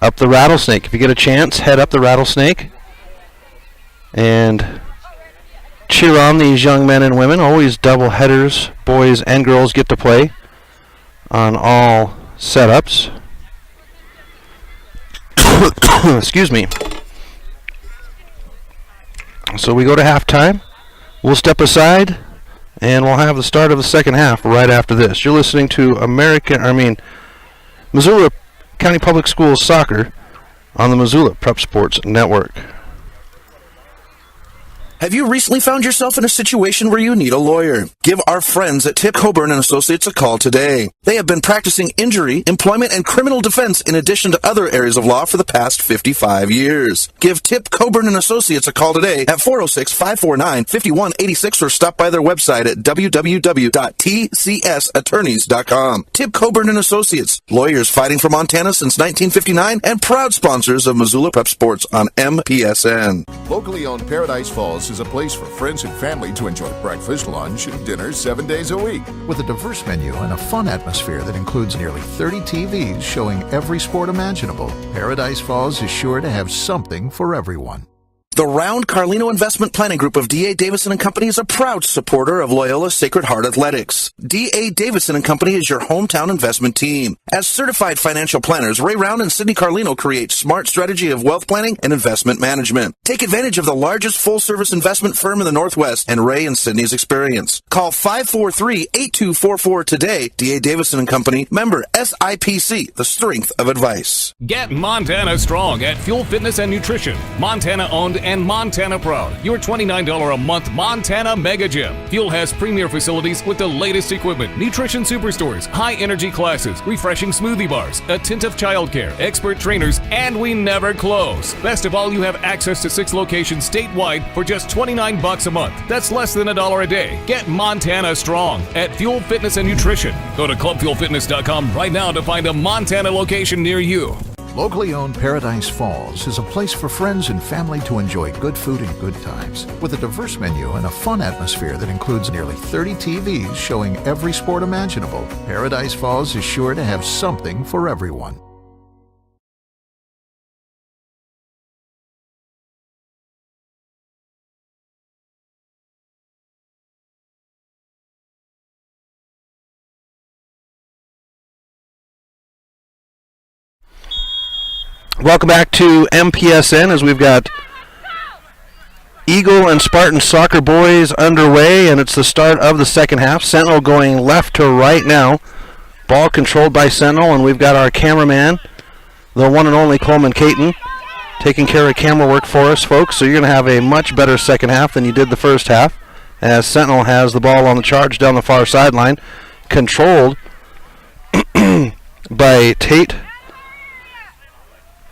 up the Rattlesnake. If you get a chance, head up the Rattlesnake and cheer on these young men and women. Always double headers. Boys and girls get to play on all setups. Excuse me. So we go to halftime. We'll step aside and we'll have the start of the second half right after this. You're listening to Missoula County Public Schools Soccer on the Missoula Prep Sports Network. Have you recently found yourself in a situation where you need a lawyer? Give our friends at Tip Coburn & Associates a call today. They have been practicing injury, employment, and criminal defense in addition to other areas of law for the past 55 years. Give Tip Coburn & Associates a call today at 406-549-5186 or stop by their website at www.tcsattorneys.com. Tip Coburn & Associates, lawyers fighting for Montana since 1959 and proud sponsors of Missoula Prep Sports on MPSN. Locally owned Paradise Falls is a place for friends and family to enjoy breakfast, lunch, and dinner 7 days a week. With a diverse menu and a fun atmosphere that includes nearly 30 TVs showing every sport imaginable, Paradise Falls is sure to have something for everyone. The Round Carlino Investment Planning Group of D.A. Davison & Company is a proud supporter of Loyola Sacred Heart Athletics. D.A. Davison & Company is your hometown investment team. As certified financial planners, Ray Round and Sidney Carlino create smart strategy of wealth planning and investment management. Take advantage of the largest full-service investment firm in the Northwest and Ray and Sidney's experience. Call 543-8244 today. D.A. Davison & Company, member SIPC, the strength of advice. Get Montana strong at Fuel Fitness and Nutrition. Montana owned and Montana proud. Your $29 a month Montana Mega Gym. Fuel has premier facilities with the latest equipment, nutrition superstores, high energy classes, refreshing smoothie bars, attentive childcare, expert trainers, and we never close. Best of all, you have access to 6 locations statewide for just $29 a month. That's less than $1 a day. Get Montana strong at Fuel Fitness and Nutrition. Go to clubfuelfitness.com right now to find a Montana location near you. Locally owned Paradise Falls is a place for friends and family to enjoy good food and good times. With a diverse menu and a fun atmosphere that includes nearly 30 TVs showing every sport imaginable, Paradise Falls is sure to have something for everyone. Welcome back to MPSN as we've got Eagle and Spartan Soccer Boys underway, and it's the start of the second half. Sentinel going left to right now. Ball controlled by Sentinel, and we've got our cameraman, the one and only Coleman Caton, taking care of camera work for us, folks. So you're going to have a much better second half than you did the first half, as Sentinel has the ball on the charge down the far sideline, controlled by Tate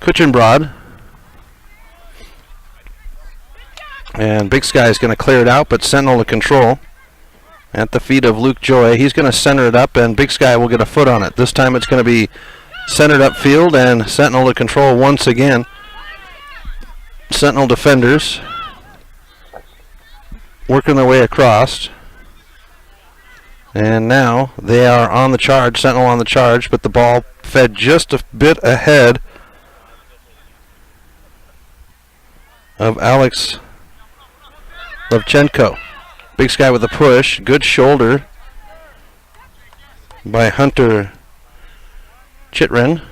Kuchenbrod. And Big Sky is going to clear it out, but Sentinel to control at the feet of Luke Joy. He's going to center it up, and Big Sky will get a foot on it. This time it's going to be centered upfield, and Sentinel to control once again. Sentinel defenders working their way across. And now they are on the charge, Sentinel on the charge, but the ball fed just a bit ahead of Alex Levchenko. Big Sky with a push, good shoulder by Hunter Chitrin.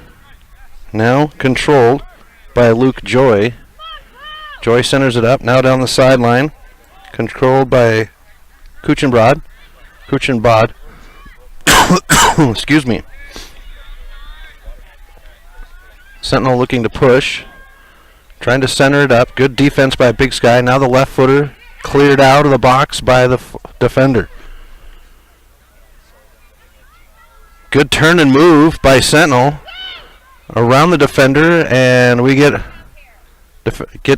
Now controlled by Luke Joy. Joy centers it up, now down the sideline. Controlled by Kuchenbod. Excuse me. Sentinel looking to push. Trying to center it up. Good defense by Big Sky. Now the left footer cleared out of the box by the defender. Good turn and move by Sentinel around the defender, and we get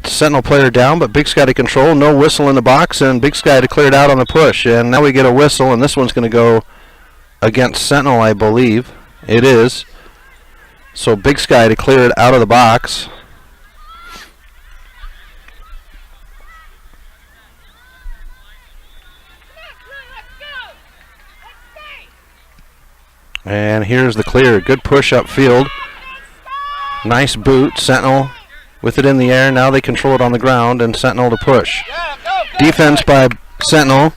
Sentinel player down, but Big Sky to control. No whistle in the box, and Big Sky to clear it out on the push. And now we get a whistle, and this one's going to go against Sentinel, I believe. It is. So Big Sky to clear it out of the box. And here's the clear. Good push upfield. Nice boot. Sentinel with it in the air. Now they control it on the ground, and Sentinel to push. Defense by Sentinel.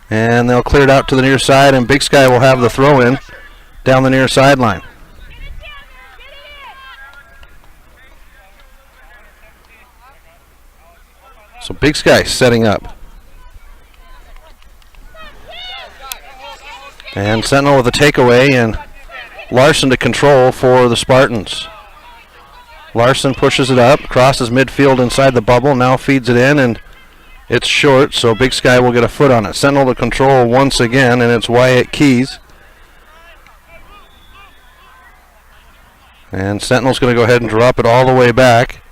And they'll clear it out to the near side, and Big Sky will have the throw in down the near sideline. So Big Sky setting up. And Sentinel with a takeaway, and Larson to control for the Spartans. Larson pushes it up, crosses midfield inside the bubble, now feeds it in, and it's short, so Big Sky will get a foot on it. Sentinel to control once again, and it's Wyatt Keys. And Sentinel's going to go ahead and drop it all the way back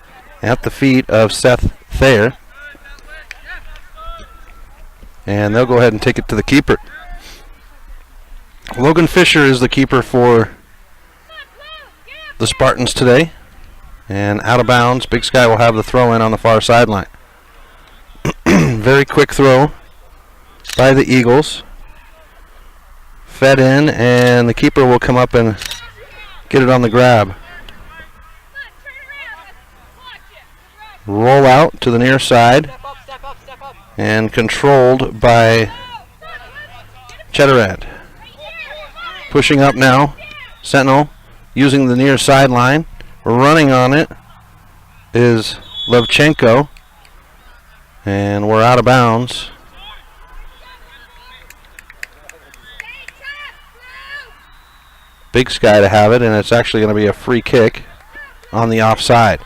at the feet of Seth Thayer. And they'll go ahead and take it to the keeper. Logan Fisher is the keeper for the Spartans today. And out of bounds, Big Sky will have the throw in on the far sideline. Very quick throw by the Eagles. Fed in, and the keeper will come up and get it on the grab. Roll out to the near side. And controlled by Cheddarad. Pushing up now. Sentinel using the near sideline. Running on it is Levchenko. And we're out of bounds. Big Sky to have it, and it's actually going to be a free kick on the offside.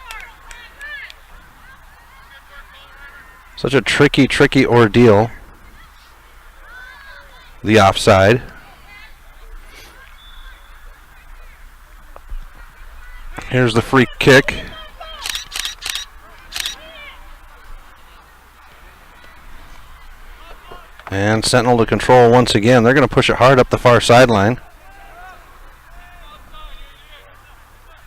Such a tricky ordeal. The offside. Here's the free kick. And Sentinel to control once again. They're going to push it hard up the far sideline.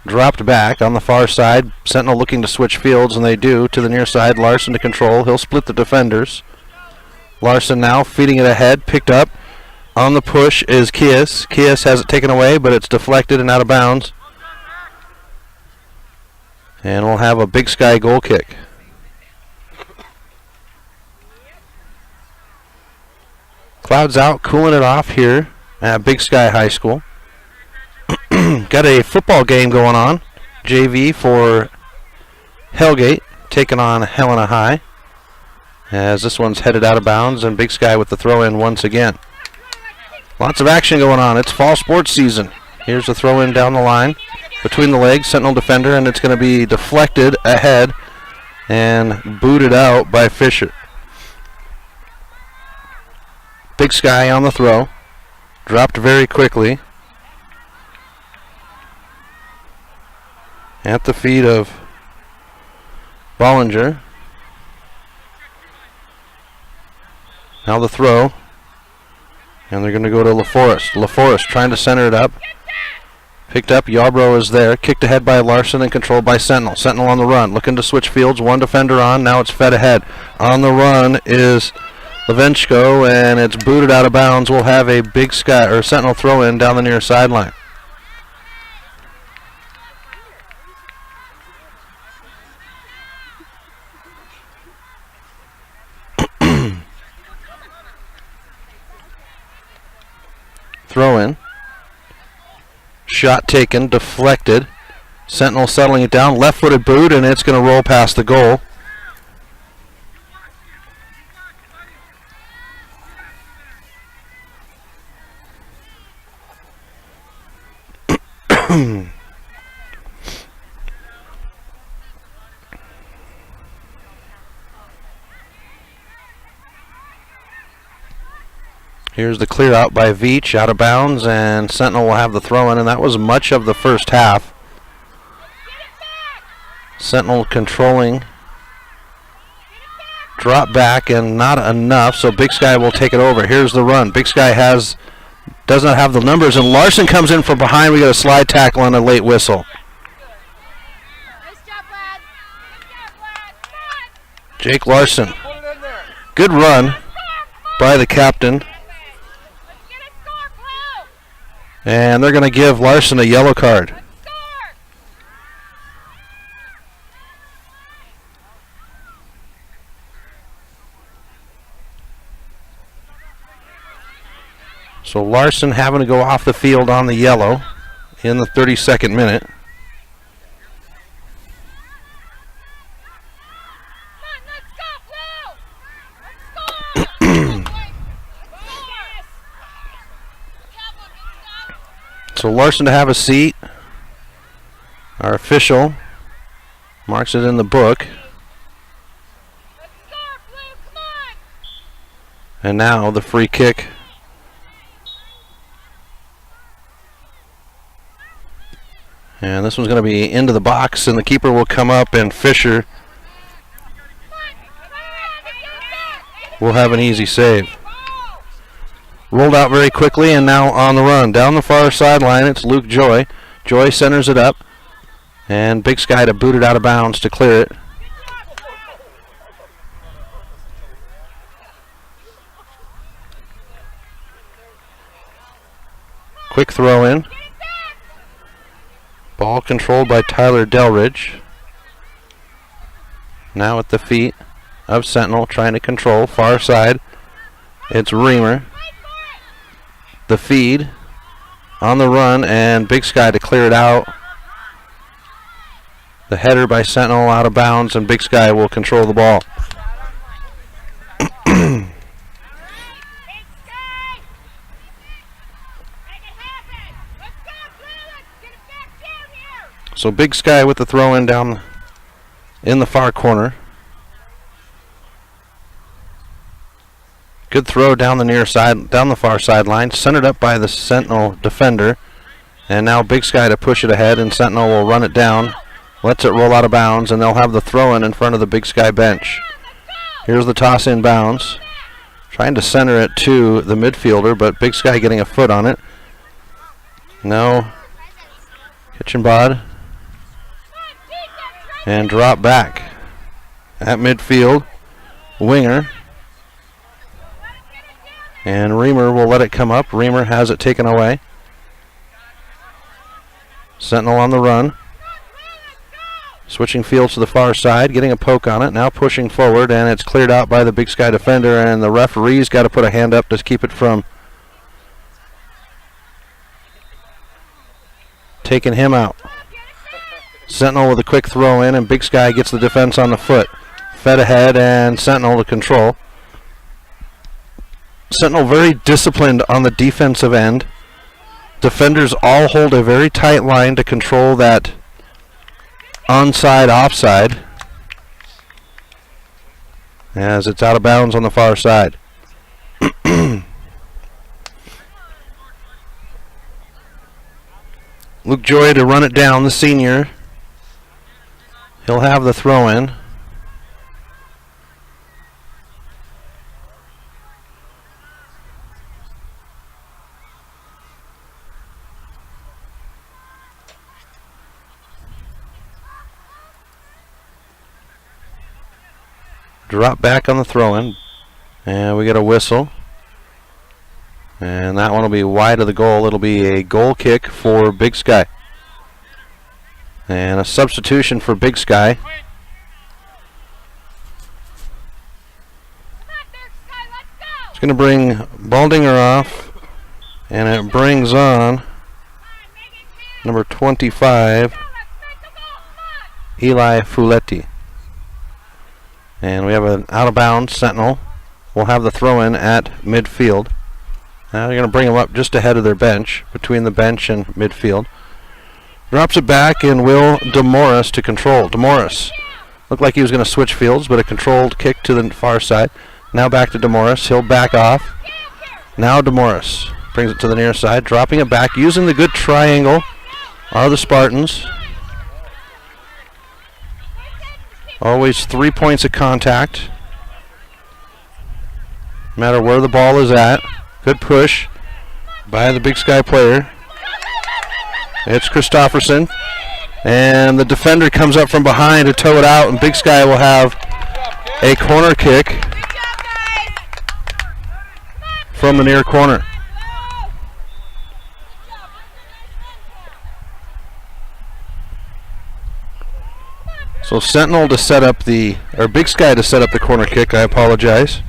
Dropped back on the far side. Sentinel looking to switch fields, and they do to the near side. Larson to control. He'll split the defenders. Larson now feeding it ahead. Picked up. On the push is Kias. Kias has it taken away, but it's deflected and out of bounds. And we'll have a Big Sky goal kick. Clouds out, cooling it off here at Big Sky High School. Got a football game going on. JV for Hellgate taking on Helena High. As this one's headed out of bounds, and Big Sky with the throw in once again. Lots of action going on. It's fall sports season. Here's the throw in down the line. Between the legs, Sentinel defender, and it's going to be deflected ahead and booted out by Fisher. Big Sky on the throw. Dropped very quickly. At the feet of Bollinger. Now the throw. And they're going to go to LaForest. LaForest trying to center it up. Picked up. Yarbrough is there. Kicked ahead by Larson and controlled by Sentinel. Sentinel on the run. Looking to switch fields. One defender on. Now it's fed ahead. On the run is Levenchko, and it's booted out of bounds. We'll have a Big Sky or Sentinel throw in down the near sideline. Throw in. Shot taken, deflected. Sentinel settling it down, left-footed boot, and it's going to roll past the goal. Here's the clear out by Veach, out of bounds, and Sentinel will have the throw in, and that was much of the first half. Sentinel controlling. Drop back, and not enough, so Big Sky will take it over. Here's the run. Big Sky does not have the numbers, and Larson comes in from behind. We got a slide tackle and a late whistle. Jake Larson. Good run by the captain. And they're going to give Larson a yellow card. So Larson having to go off the field on the yellow in the 32nd minute. So Larson to have a seat. Our official marks it in the book. And now the free kick. And this one's going to be into the box, and the keeper will come up, and Fisher will have an easy save. Rolled out very quickly, and now on the run. Down the far sideline, it's Luke Joy. Joy centers it up, and Big Sky to boot it out of bounds to clear it. Quick throw in. Ball controlled by Tyler Delridge. Now at the feet of Sentinel, trying to control. Far side, it's Reamer. The feed on the run, and Big Sky to clear it out. The header by Sentinel out of bounds, and Big Sky will control the ball. So Big Sky with the throw in down in the far corner. Good throw down the near side, down the far sideline, centered up by the Sentinel defender. And now Big Sky to push it ahead, and Sentinel will run it down, lets it roll out of bounds, and they'll have the throw in front of the Big Sky bench. Here's the toss in bounds. Trying to center it to the midfielder, but Big Sky getting a foot on it. No. Kitchenbod. And drop back at midfield. Winger. And Reamer will let it come up. Reamer has it taken away. Sentinel on the run. Switching fields to the far side, getting a poke on it. Now pushing forward, and it's cleared out by the Big Sky defender, and the referee's got to put a hand up to keep it from taking him out. Sentinel with a quick throw in, and Big Sky gets the defense on the foot. Fed ahead, and Sentinel to control. Sentinel very disciplined on the defensive end. Defenders all hold a very tight line to control that onside, offside, as it's out of bounds on the far side. Luke Joy to run it down, the senior. He'll have the throw in. Drop back on the throw-in. And we get a whistle. And that one will be wide of the goal. It'll be a goal kick for Big Sky. And a substitution for Big Sky. It's going to bring Baldinger off. And it brings on number 25, Eli Fuletti. And we have an out-of-bounds Sentinel. We'll have the throw-in at midfield. Now they're going to bring him up just ahead of their bench, between the bench and midfield. Drops it back, and Will DeMorris to control. DeMorris looked like he was going to switch fields, but a controlled kick to the far side. Now back to DeMorris. He'll back off. Now DeMorris brings it to the near side, dropping it back, using the good triangle are the Spartans. Always 3 points of contact, no matter where the ball is at. Good push by the Big Sky player. It's Christofferson, and the defender comes up from behind to tow it out, and Big Sky will have a corner kick from the near corner. So Sentinel to set up the, or Big Sky to set up the corner kick. I apologize.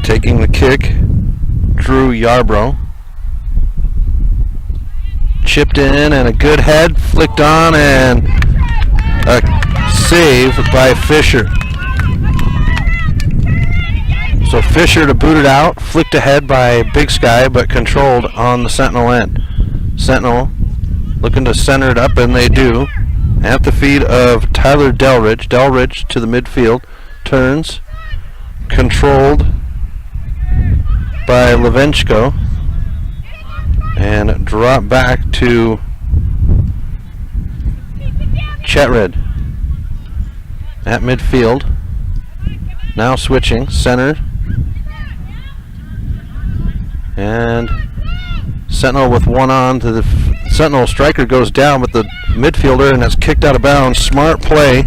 Taking the kick, Drew Yarbrough. Chipped in and a good head, flicked on, and a save by Fisher. So Fisher to boot it out, flicked ahead by Big Sky, but controlled on the Sentinel end. Sentinel looking to center it up, and they do. At the feet of Tyler Delridge. Delridge to the midfield, turns, controlled by Levenchko, and drop back to Chetred at midfield. Now switching, center. And Sentinel with one on to the Sentinel striker goes down with the midfielder, and that's kicked out of bounds. Smart play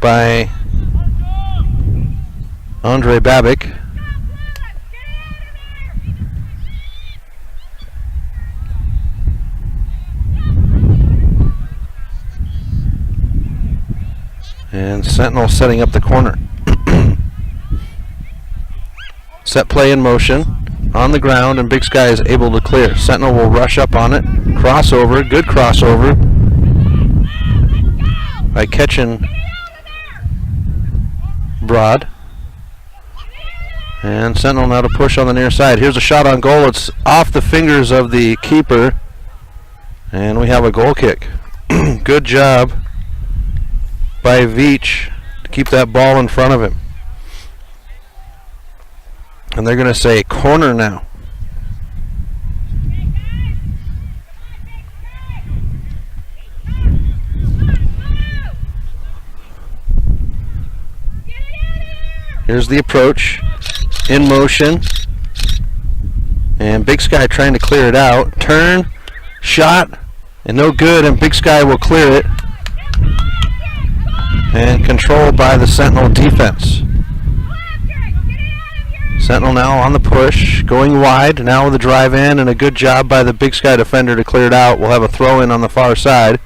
by Andre Babic. And Sentinel setting up the corner. Set play in motion on the ground, and Big Sky is able to clear. Sentinel will rush up on it. Crossover, good crossover by catching Broad. And Sentinel now to push on the near side. Here's a shot on goal. It's off the fingers of the keeper, and we have a goal kick. Good job by Veach to keep that ball in front of him. And they're going to say corner now. Here's the approach in motion. And Big Sky trying to clear it out. Turn, shot, and no good, and Big Sky will clear it. And controlled by the Sentinel defense. Sentinel now on the push, going wide, now with a drive in, and a good job by the Big Sky defender to clear it out. We'll have a throw in on the far side.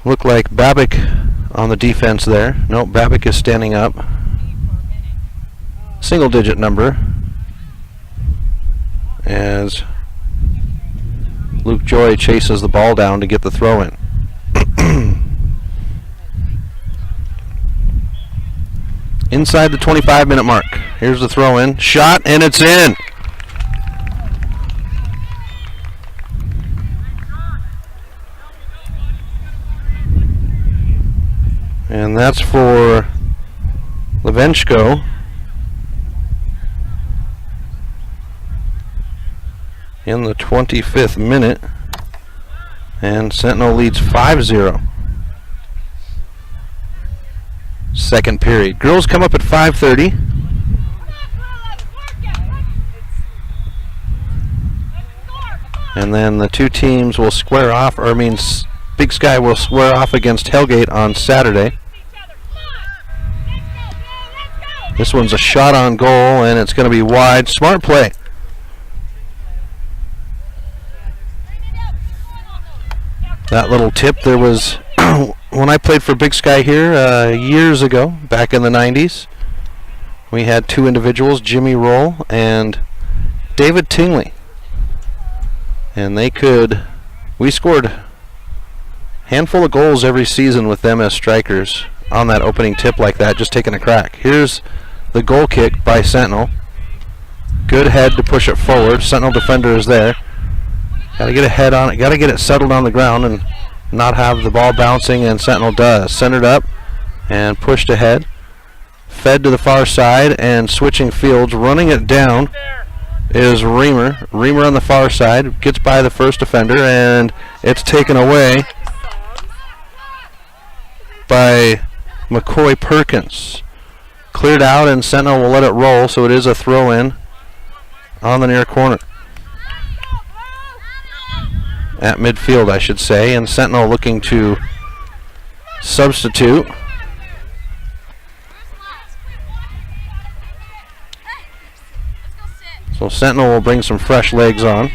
Look like Babic on the defense there. No, Babic is standing up. Single digit number. As Luke Joy chases the ball down to get the throw in. Inside the 25-minute mark. Here's the throw in. Shot, and it's in. And that's for Levenchko. In the 25th minute. And Sentinel leads 5-0. Second period. Girls come up at 5:30. And then the two teams will square off, or Big Sky will square off against Hellgate on Saturday. This one's a shot on goal, and it's going to be wide. Smart play. That little tip, there was, when I played for Big Sky here years ago, back in the 90s, we had two individuals, Jimmy Roll and David Tingley. And we scored a handful of goals every season with them as strikers on that opening tip like that, just taking a crack. Here's the goal kick by Sentinel. Good head to push it forward. Sentinel defender is there. Got to get a head on it. Got to get it settled on the ground and not have the ball bouncing, and Sentinel does. Centered up and pushed ahead. Fed to the far side and switching fields. Running it down is Reamer. Reamer on the far side. Gets by the first defender, and it's taken away by McCoy Perkins. Cleared out, and Sentinel will let it roll, so it is a throw-in on the near corner. At midfield, I should say, and Sentinel looking to substitute. So Sentinel will bring some fresh legs on.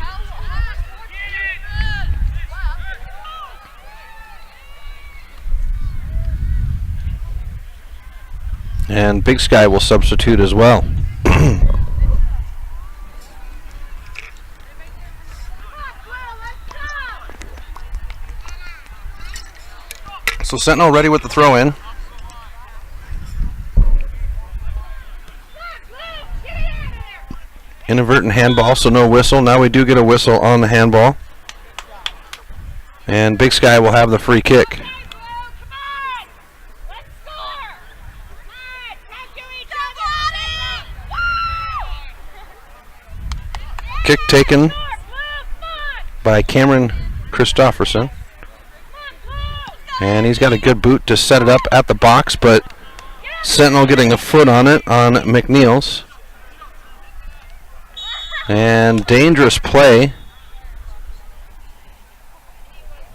And Big Sky will substitute as well. So Sentinel ready with the throw-in. Inadvertent handball, so no whistle. Now we do get a whistle on the handball. And Big Sky will have the free kick. Kick taken by Cameron Christofferson. And he's got a good boot to set it up at the box, but Sentinel getting a foot on it on McNeil's. And dangerous play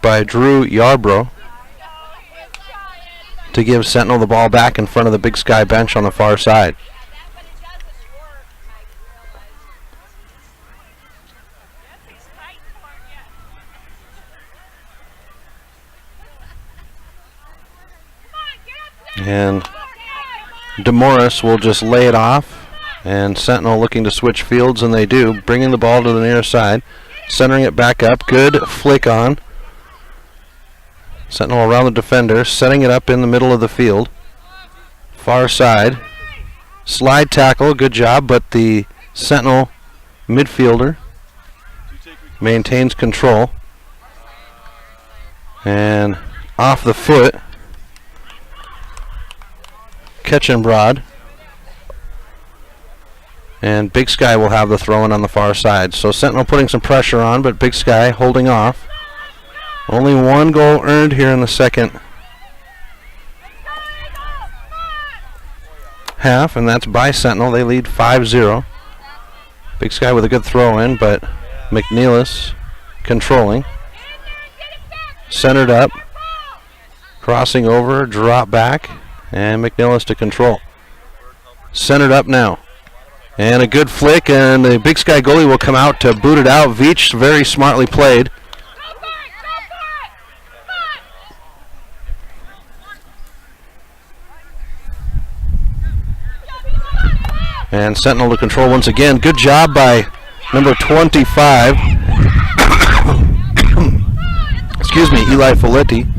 by Drew Yarbrough to give Sentinel the ball back in front of the Big Sky bench on the far side. And DeMorris will just lay it off, and Sentinel looking to switch fields, and they do, bringing the ball to the near side, centering it back up. Good flick on. Sentinel around the defender, setting it up in the middle of the field. Far side. Slide tackle, good job, but the Sentinel midfielder maintains control. And off the foot. Catch and broad. And Big Sky will have the throw-in on the far side. So Sentinel putting some pressure on, but Big Sky holding off. Only one goal earned here in the second half, and that's by Sentinel. They lead 5-0. Big Sky with a good throw-in, but McNeilis controlling. Centered up. Crossing over, drop back. And McNeilis to control. Centered up now. And a good flick, and the Big Sky goalie will come out to boot it out. Veach very smartly played. And Sentinel to control once again. Good job by number 25. Excuse me, Eli Folletti.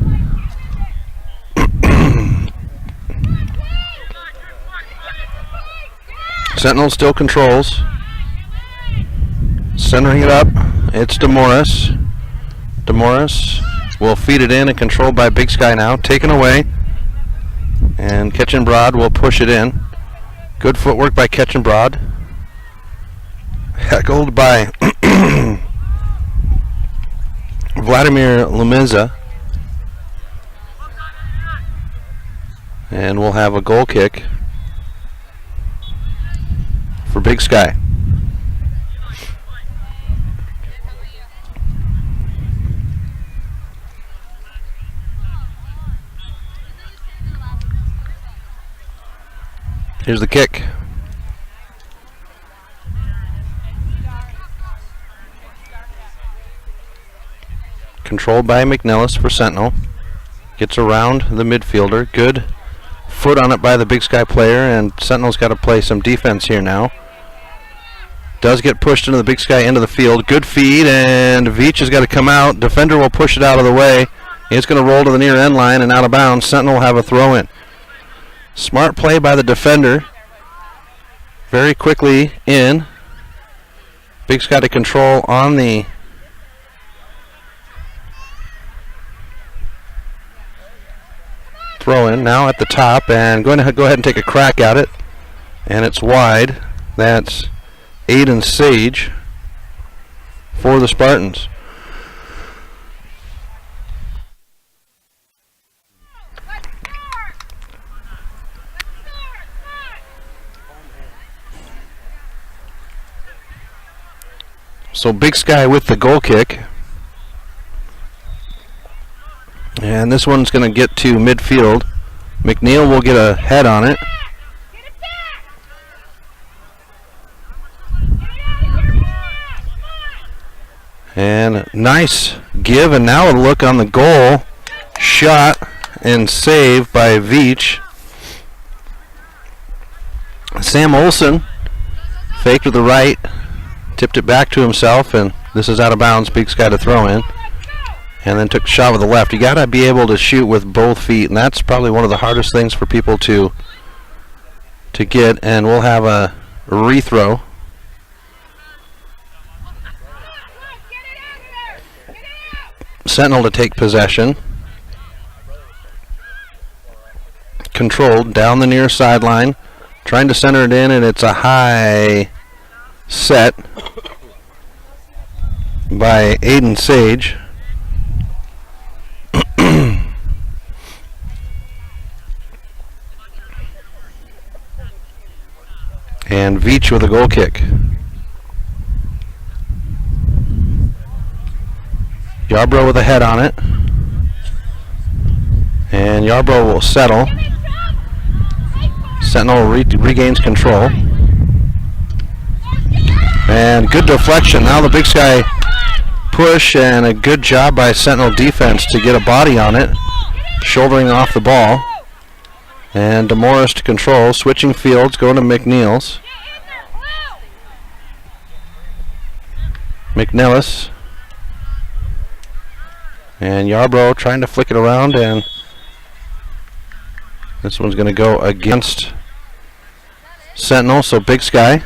Sentinel still controls. Centering it up. It's DeMorris. DeMorris will feed it in and controlled by Big Sky now. Taken away. And Catch and Broad will push it in. Good footwork by Catch and Broad. Heckled by Vladimir Lemeza. And we'll have a goal kick for Big Sky. Here's the kick. Controlled by McNellis for Sentinel. Gets around the midfielder. Good foot on it by the Big Sky player, and Sentinel's got to play some defense here now. Does get pushed into the Big Sky end of the field. Good feed, and Veach has got to come out. Defender will push it out of the way. It's going to roll to the near end line and out of bounds. Sentinel will have a throw in. Smart play by the defender. Very quickly in. Big Sky to control on the throw in. Now at the top, and going to go ahead and take a crack at it. And it's wide. That's Aiden Sage for the Spartans. So Big Sky with the goal kick. And this one's going to get to midfield. McNeil will get a head on it. And nice give, and now a look on the goal. Shot and save by Veach. Sam Olson faked to the right, tipped it back to himself, and this is out of bounds. Big Sky to throw in. And then took a shot with the left. You got to be able to shoot with both feet, and that's probably one of the hardest things for people to get. And we'll have a rethrow. Sentinel to take possession. Controlled down the near sideline. Trying to center it in, and it's a high set by Aiden Sage. And Veach with a goal kick. Yarbrough with a head on it. And Yarbrough will settle. Sentinel regains control. And good deflection. Now the Big Sky push, and a good job by Sentinel defense to get a body on it. Shouldering off the ball. And DeMorris to control. Switching fields, going to McNeil's. McNellis. And Yarbrough trying to flick it around, and this one's going to go against Sentinel, so Big Sky.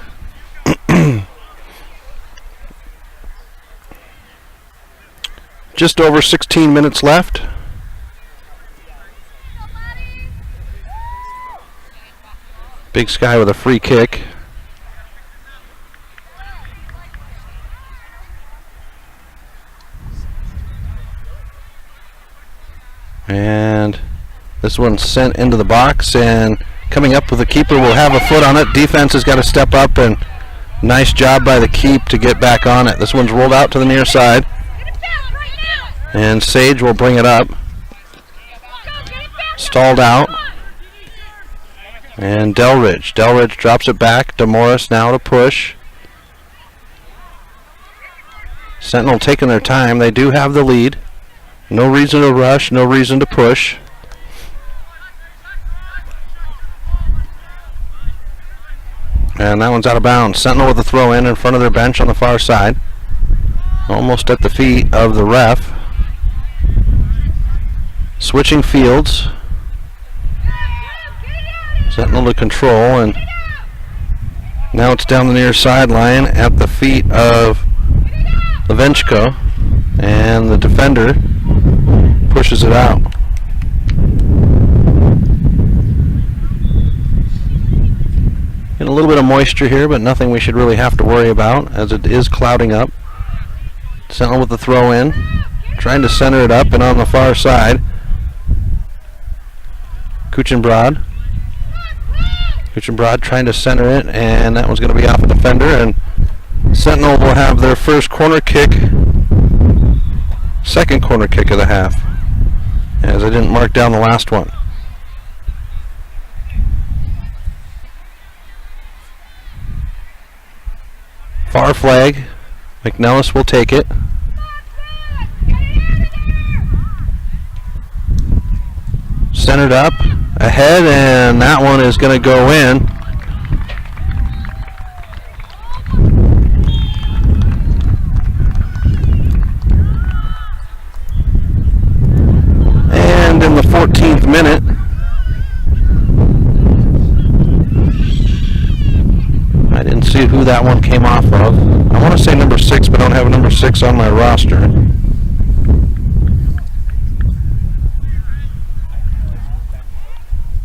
Just over 16 minutes left. Big Sky with a free kick. And this one's sent into the box, and coming up with the keeper will have a foot on it. Defense has got to step up, and nice job by the keep to get back on it. This one's rolled out to the near side, and Sage will bring it up. Stalled out. And Delridge drops it back. DeMorris now to push. Sentinel taking their time. They do have the lead. No reason to rush, no reason to push. And that one's out of bounds. Sentinel with a throw in front of their bench on the far side. Almost at the feet of the ref. Switching fields. Sentinel to control, and now it's down the near sideline at the feet of Levenchko, and the defender pushes it out. Getting a little bit of moisture here, but nothing we should really have to worry about, as it is clouding up. Sentinel with the throw in, trying to center it up, and on the far side, Kuchenbrod trying to center it, and that one's going to be off a defender, and Sentinel will have their first corner kick, second corner kick of the half, as I didn't mark down the last one. far flag. McNellis will take it. Centered up, ahead, and that one is going to go in. And in the 14th minute, I didn't see who that one came off of. I want to say number 6, but I don't have a number 6 on my roster.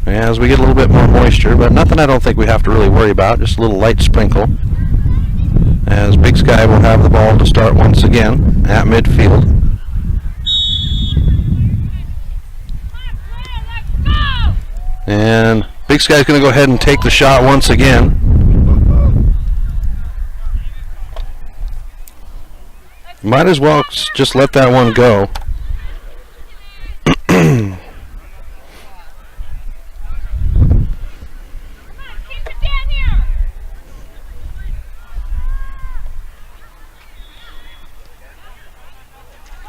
As we get a little bit more moisture, but nothing I don't think we have to really worry about, just a little light sprinkle. As Big Sky will have the ball to start once again at midfield. And Big Sky's going to go ahead and take the shot once again. Might as well just let that one go.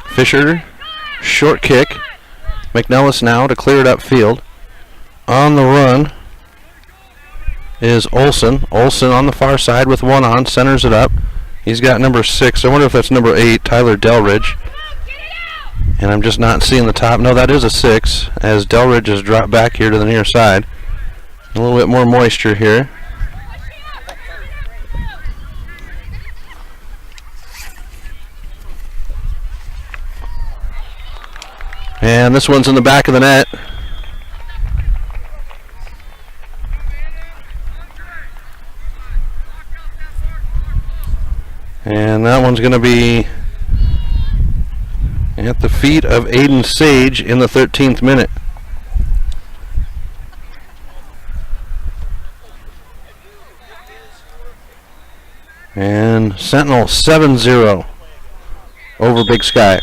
Fisher, short kick. McNellis now to clear it upfield. On the run is Olson. Olson on the far side with one on, centers it up. He's got number 6. I wonder if that's number 8, Tyler Delridge. And I'm just not seeing the top. No, that is a 6, as Delridge has dropped back here to the near side. A little bit more moisture here. And this one's in the back of the net. And that one's going to be at the feet of Aiden Sage in the 13th minute. And Sentinel 7-0 over Big Sky.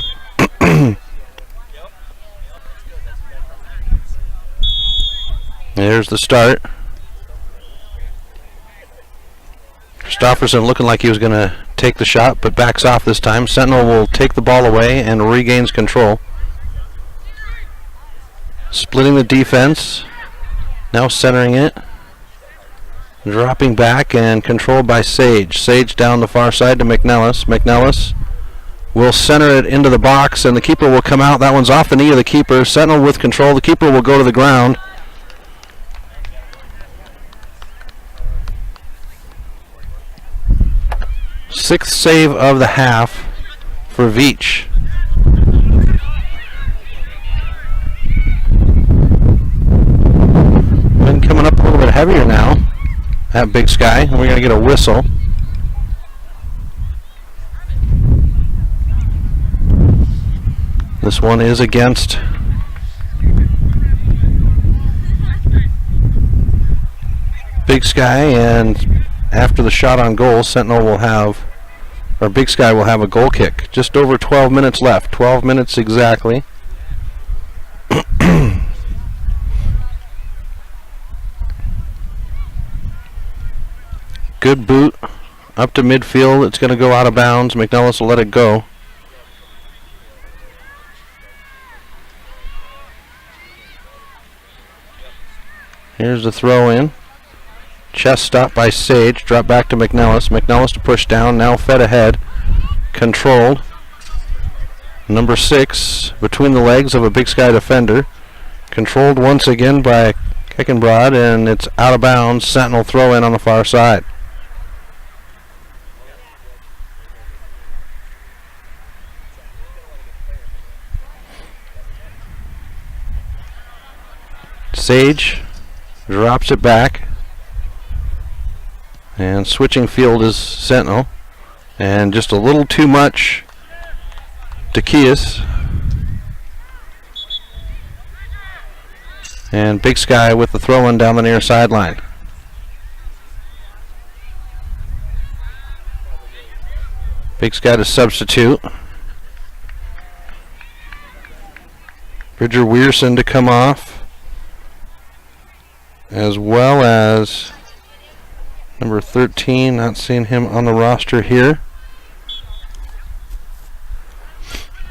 There's the start. Christofferson looking like he was going to take the shot, but backs off this time. Sentinel will take the ball away and regains control. Splitting the defense. Now centering it. Dropping back and controlled by Sage. Sage down the far side to McNellis. McNellis will center it into the box, and the keeper will come out. That one's off the knee of the keeper. Sentinel with control. The keeper will go to the ground. Sixth save of the half for Veach. Wind coming up a little bit heavier now at Big Sky, and we're going to get a whistle. This one is against Big Sky, and after the shot on goal, Sentinel will have, or Big Sky will have a goal kick. Just over 12 minutes left. 12 minutes exactly. Good boot up to midfield. It's going to go out of bounds. McNellis will let it go. Here's the throw in. Chest stop by Sage. Drop back to McNellis. McNellis to push down. Now fed ahead. Controlled. Number 6 between the legs of a Big Sky defender. Controlled once again by Kickenbrod, and it's out of bounds. Sentinel throw in on the far side. Sage drops it back. And switching field is Sentinel. And just a little too much to Kias. And Big Sky with the throw-in down the near sideline. Big Sky to substitute. Bridger Weirson to come off, as well as Number 13, not seeing him on the roster here.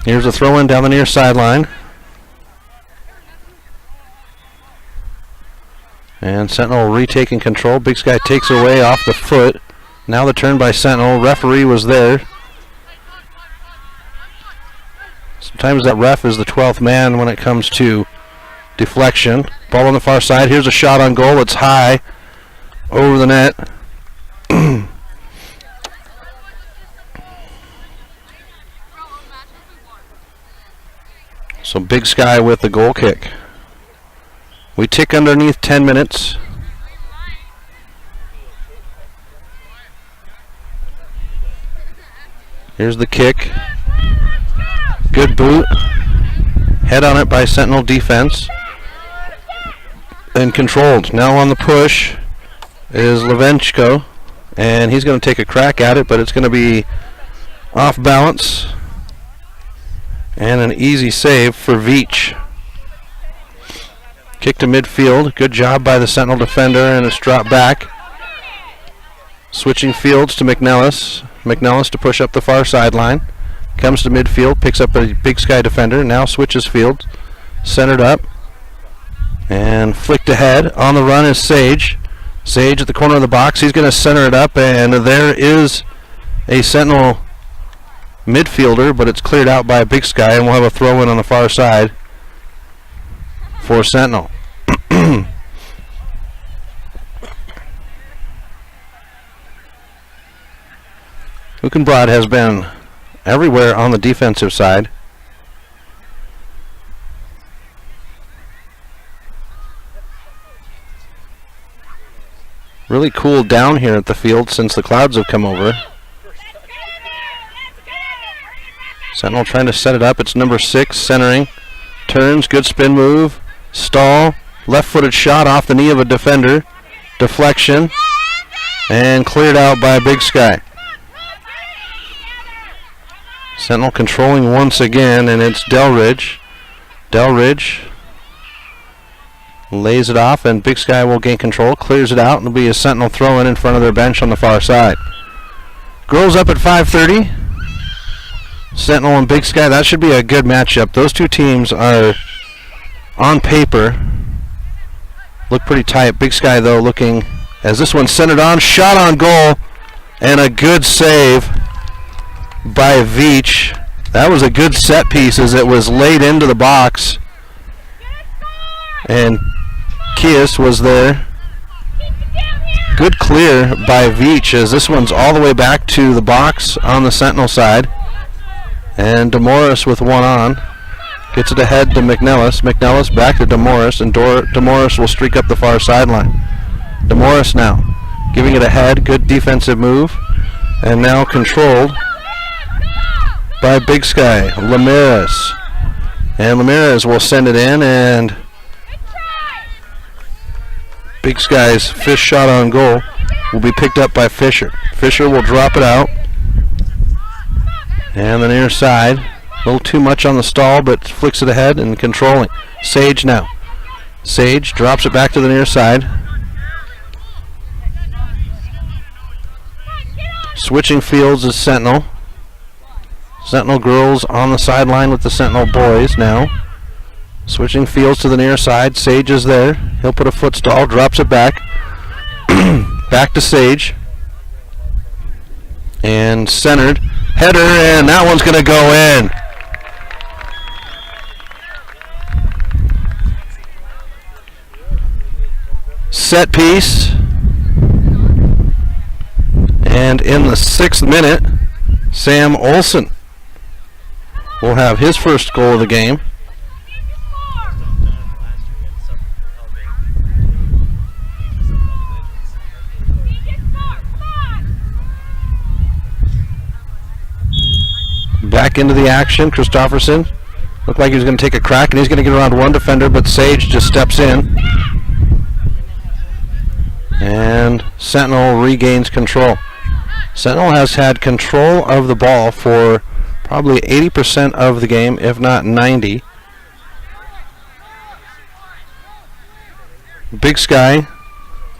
Here's a throw in down the near sideline. And Sentinel retaking control. Big Sky takes away off the foot. Now the turn by Sentinel. Referee was there. Sometimes that ref is the 12th man when it comes to deflection. Ball on the far side. Here's a shot on goal. It's high over the net. So Big Sky with the goal kick. We tick underneath 10 minutes. Here's the kick. Good boot. Head on it by Sentinel defense. And controlled. Now on the push is Levenchko. And he's going to take a crack at it, but it's going to be off balance. And an easy save for Veach. Kick to midfield. Good job by the Sentinel defender, and it's dropped back. Switching fields to McNellis. McNellis to push up the far sideline. Comes to midfield, picks up a Big Sky defender, now switches fields. Centered up. And flicked ahead. On the run is Sage. Sage at the corner of the box. He's going to center it up, and there is a Sentinel midfielder, but it's cleared out by Big Sky, and we'll have a throw in on the far side for Sentinel. Hukenbrod has been everywhere on the defensive side. Really cooled down here at the field since the clouds have come over. Sentinel trying to set it up. It's number 6 centering. Turns, good spin move. Stall. Left-footed shot off the knee of a defender. Deflection. And cleared out by Big Sky. Sentinel controlling once again, and it's Delridge. Delridge lays it off, and Big Sky will gain control. Clears it out, and it'll be a Sentinel throw-in in front of their bench on the far side. Girls up at 5:30. Sentinel and Big Sky, that should be a good matchup. Those two teams are, on paper, look pretty tight. Big Sky, though, looking, as this one's centered on, shot on goal, and a good save by Veach. That was a good set piece as it was laid into the box. And Kies was there. Good clear by Veach as this one's all the way back to the box on the Sentinel side. And DeMorris with one on. Gets it ahead to McNellis. McNellis back to DeMorris, and DeMorris will streak up the far sideline. DeMorris now giving it ahead. Good defensive move. And now controlled by Big Sky. Ramirez. And Ramirez will send it in, and Big Sky's fish shot on goal will be picked up by Fisher. Fisher will drop it out. And the near side, a little too much on the stall, but flicks it ahead and controlling. Sage now. Sage drops it back to the near side. Switching fields is Sentinel. Sentinel girls on the sideline with the Sentinel boys now. Switching fields to the near side. Sage is there. He'll put a foot stall, drops it back. Back to Sage. And centered. Header, and that one's going to go in. Set piece. And in the 6th minute, Sam Olson will have his first goal of the game. Back into the action, Christofferson. Looked like he was going to take a crack, and he's going to get around one defender, but Sage just steps in. And Sentinel regains control. Sentinel has had control of the ball for probably 80% of the game, if not 90%. Big Sky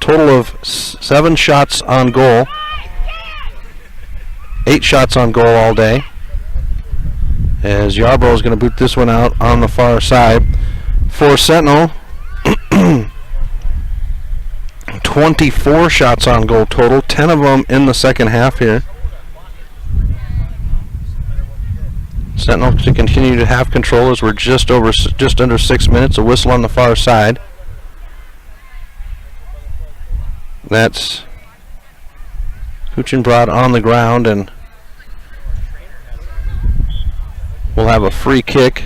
total of 7 shots on goal. 8 shots on goal all day. As Yarborough is going to boot this one out on the far side. For Sentinel, 24 shots on goal total, 10 of them in the second half here. Sentinel to continue to have control as we're just under 6 minutes. A whistle on the far side. That's Kuchenbrod on the ground, and we'll have a free kick.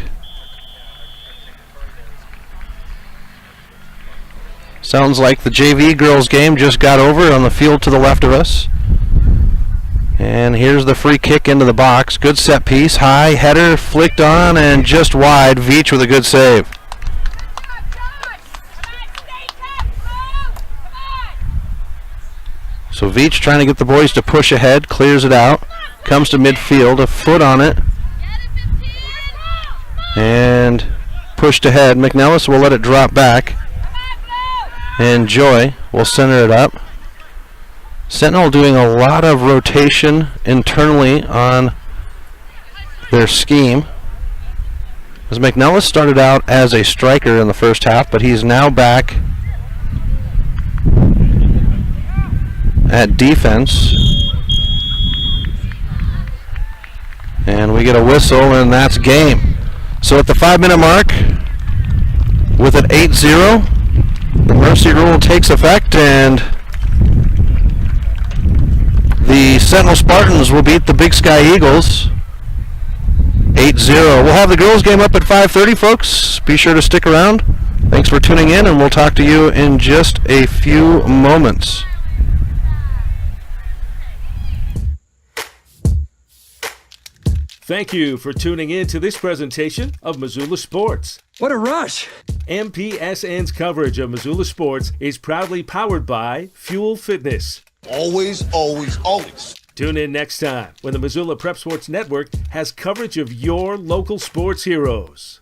Sounds like the JV girls game just got over on the field to the left of us. And here's the free kick into the box. Good set piece. High header flicked on and just wide. Veach with a good save. So Veach trying to get the boys to push ahead. Clears it out. Comes to midfield. A foot on it. And pushed ahead. McNellis will let it drop back. And Joy will center it up. Sentinel doing a lot of rotation internally on their scheme. As McNellis started out as a striker in the first half, but he's now back at defense. And we get a whistle, and that's game. So at the 5-minute mark, with an 8-0, the mercy rule takes effect, and the Sentinel Spartans will beat the Big Sky Eagles 8-0. We'll have the girls game up at 5:30, folks. Be sure to stick around. Thanks for tuning in, and we'll talk to you in just a few moments. Thank you for tuning in to this presentation of Missoula Sports. What a rush! MPSN's coverage of Missoula Sports is proudly powered by Fuel Fitness. Always, always, always. Tune in next time when the Missoula Prep Sports Network has coverage of your local sports heroes.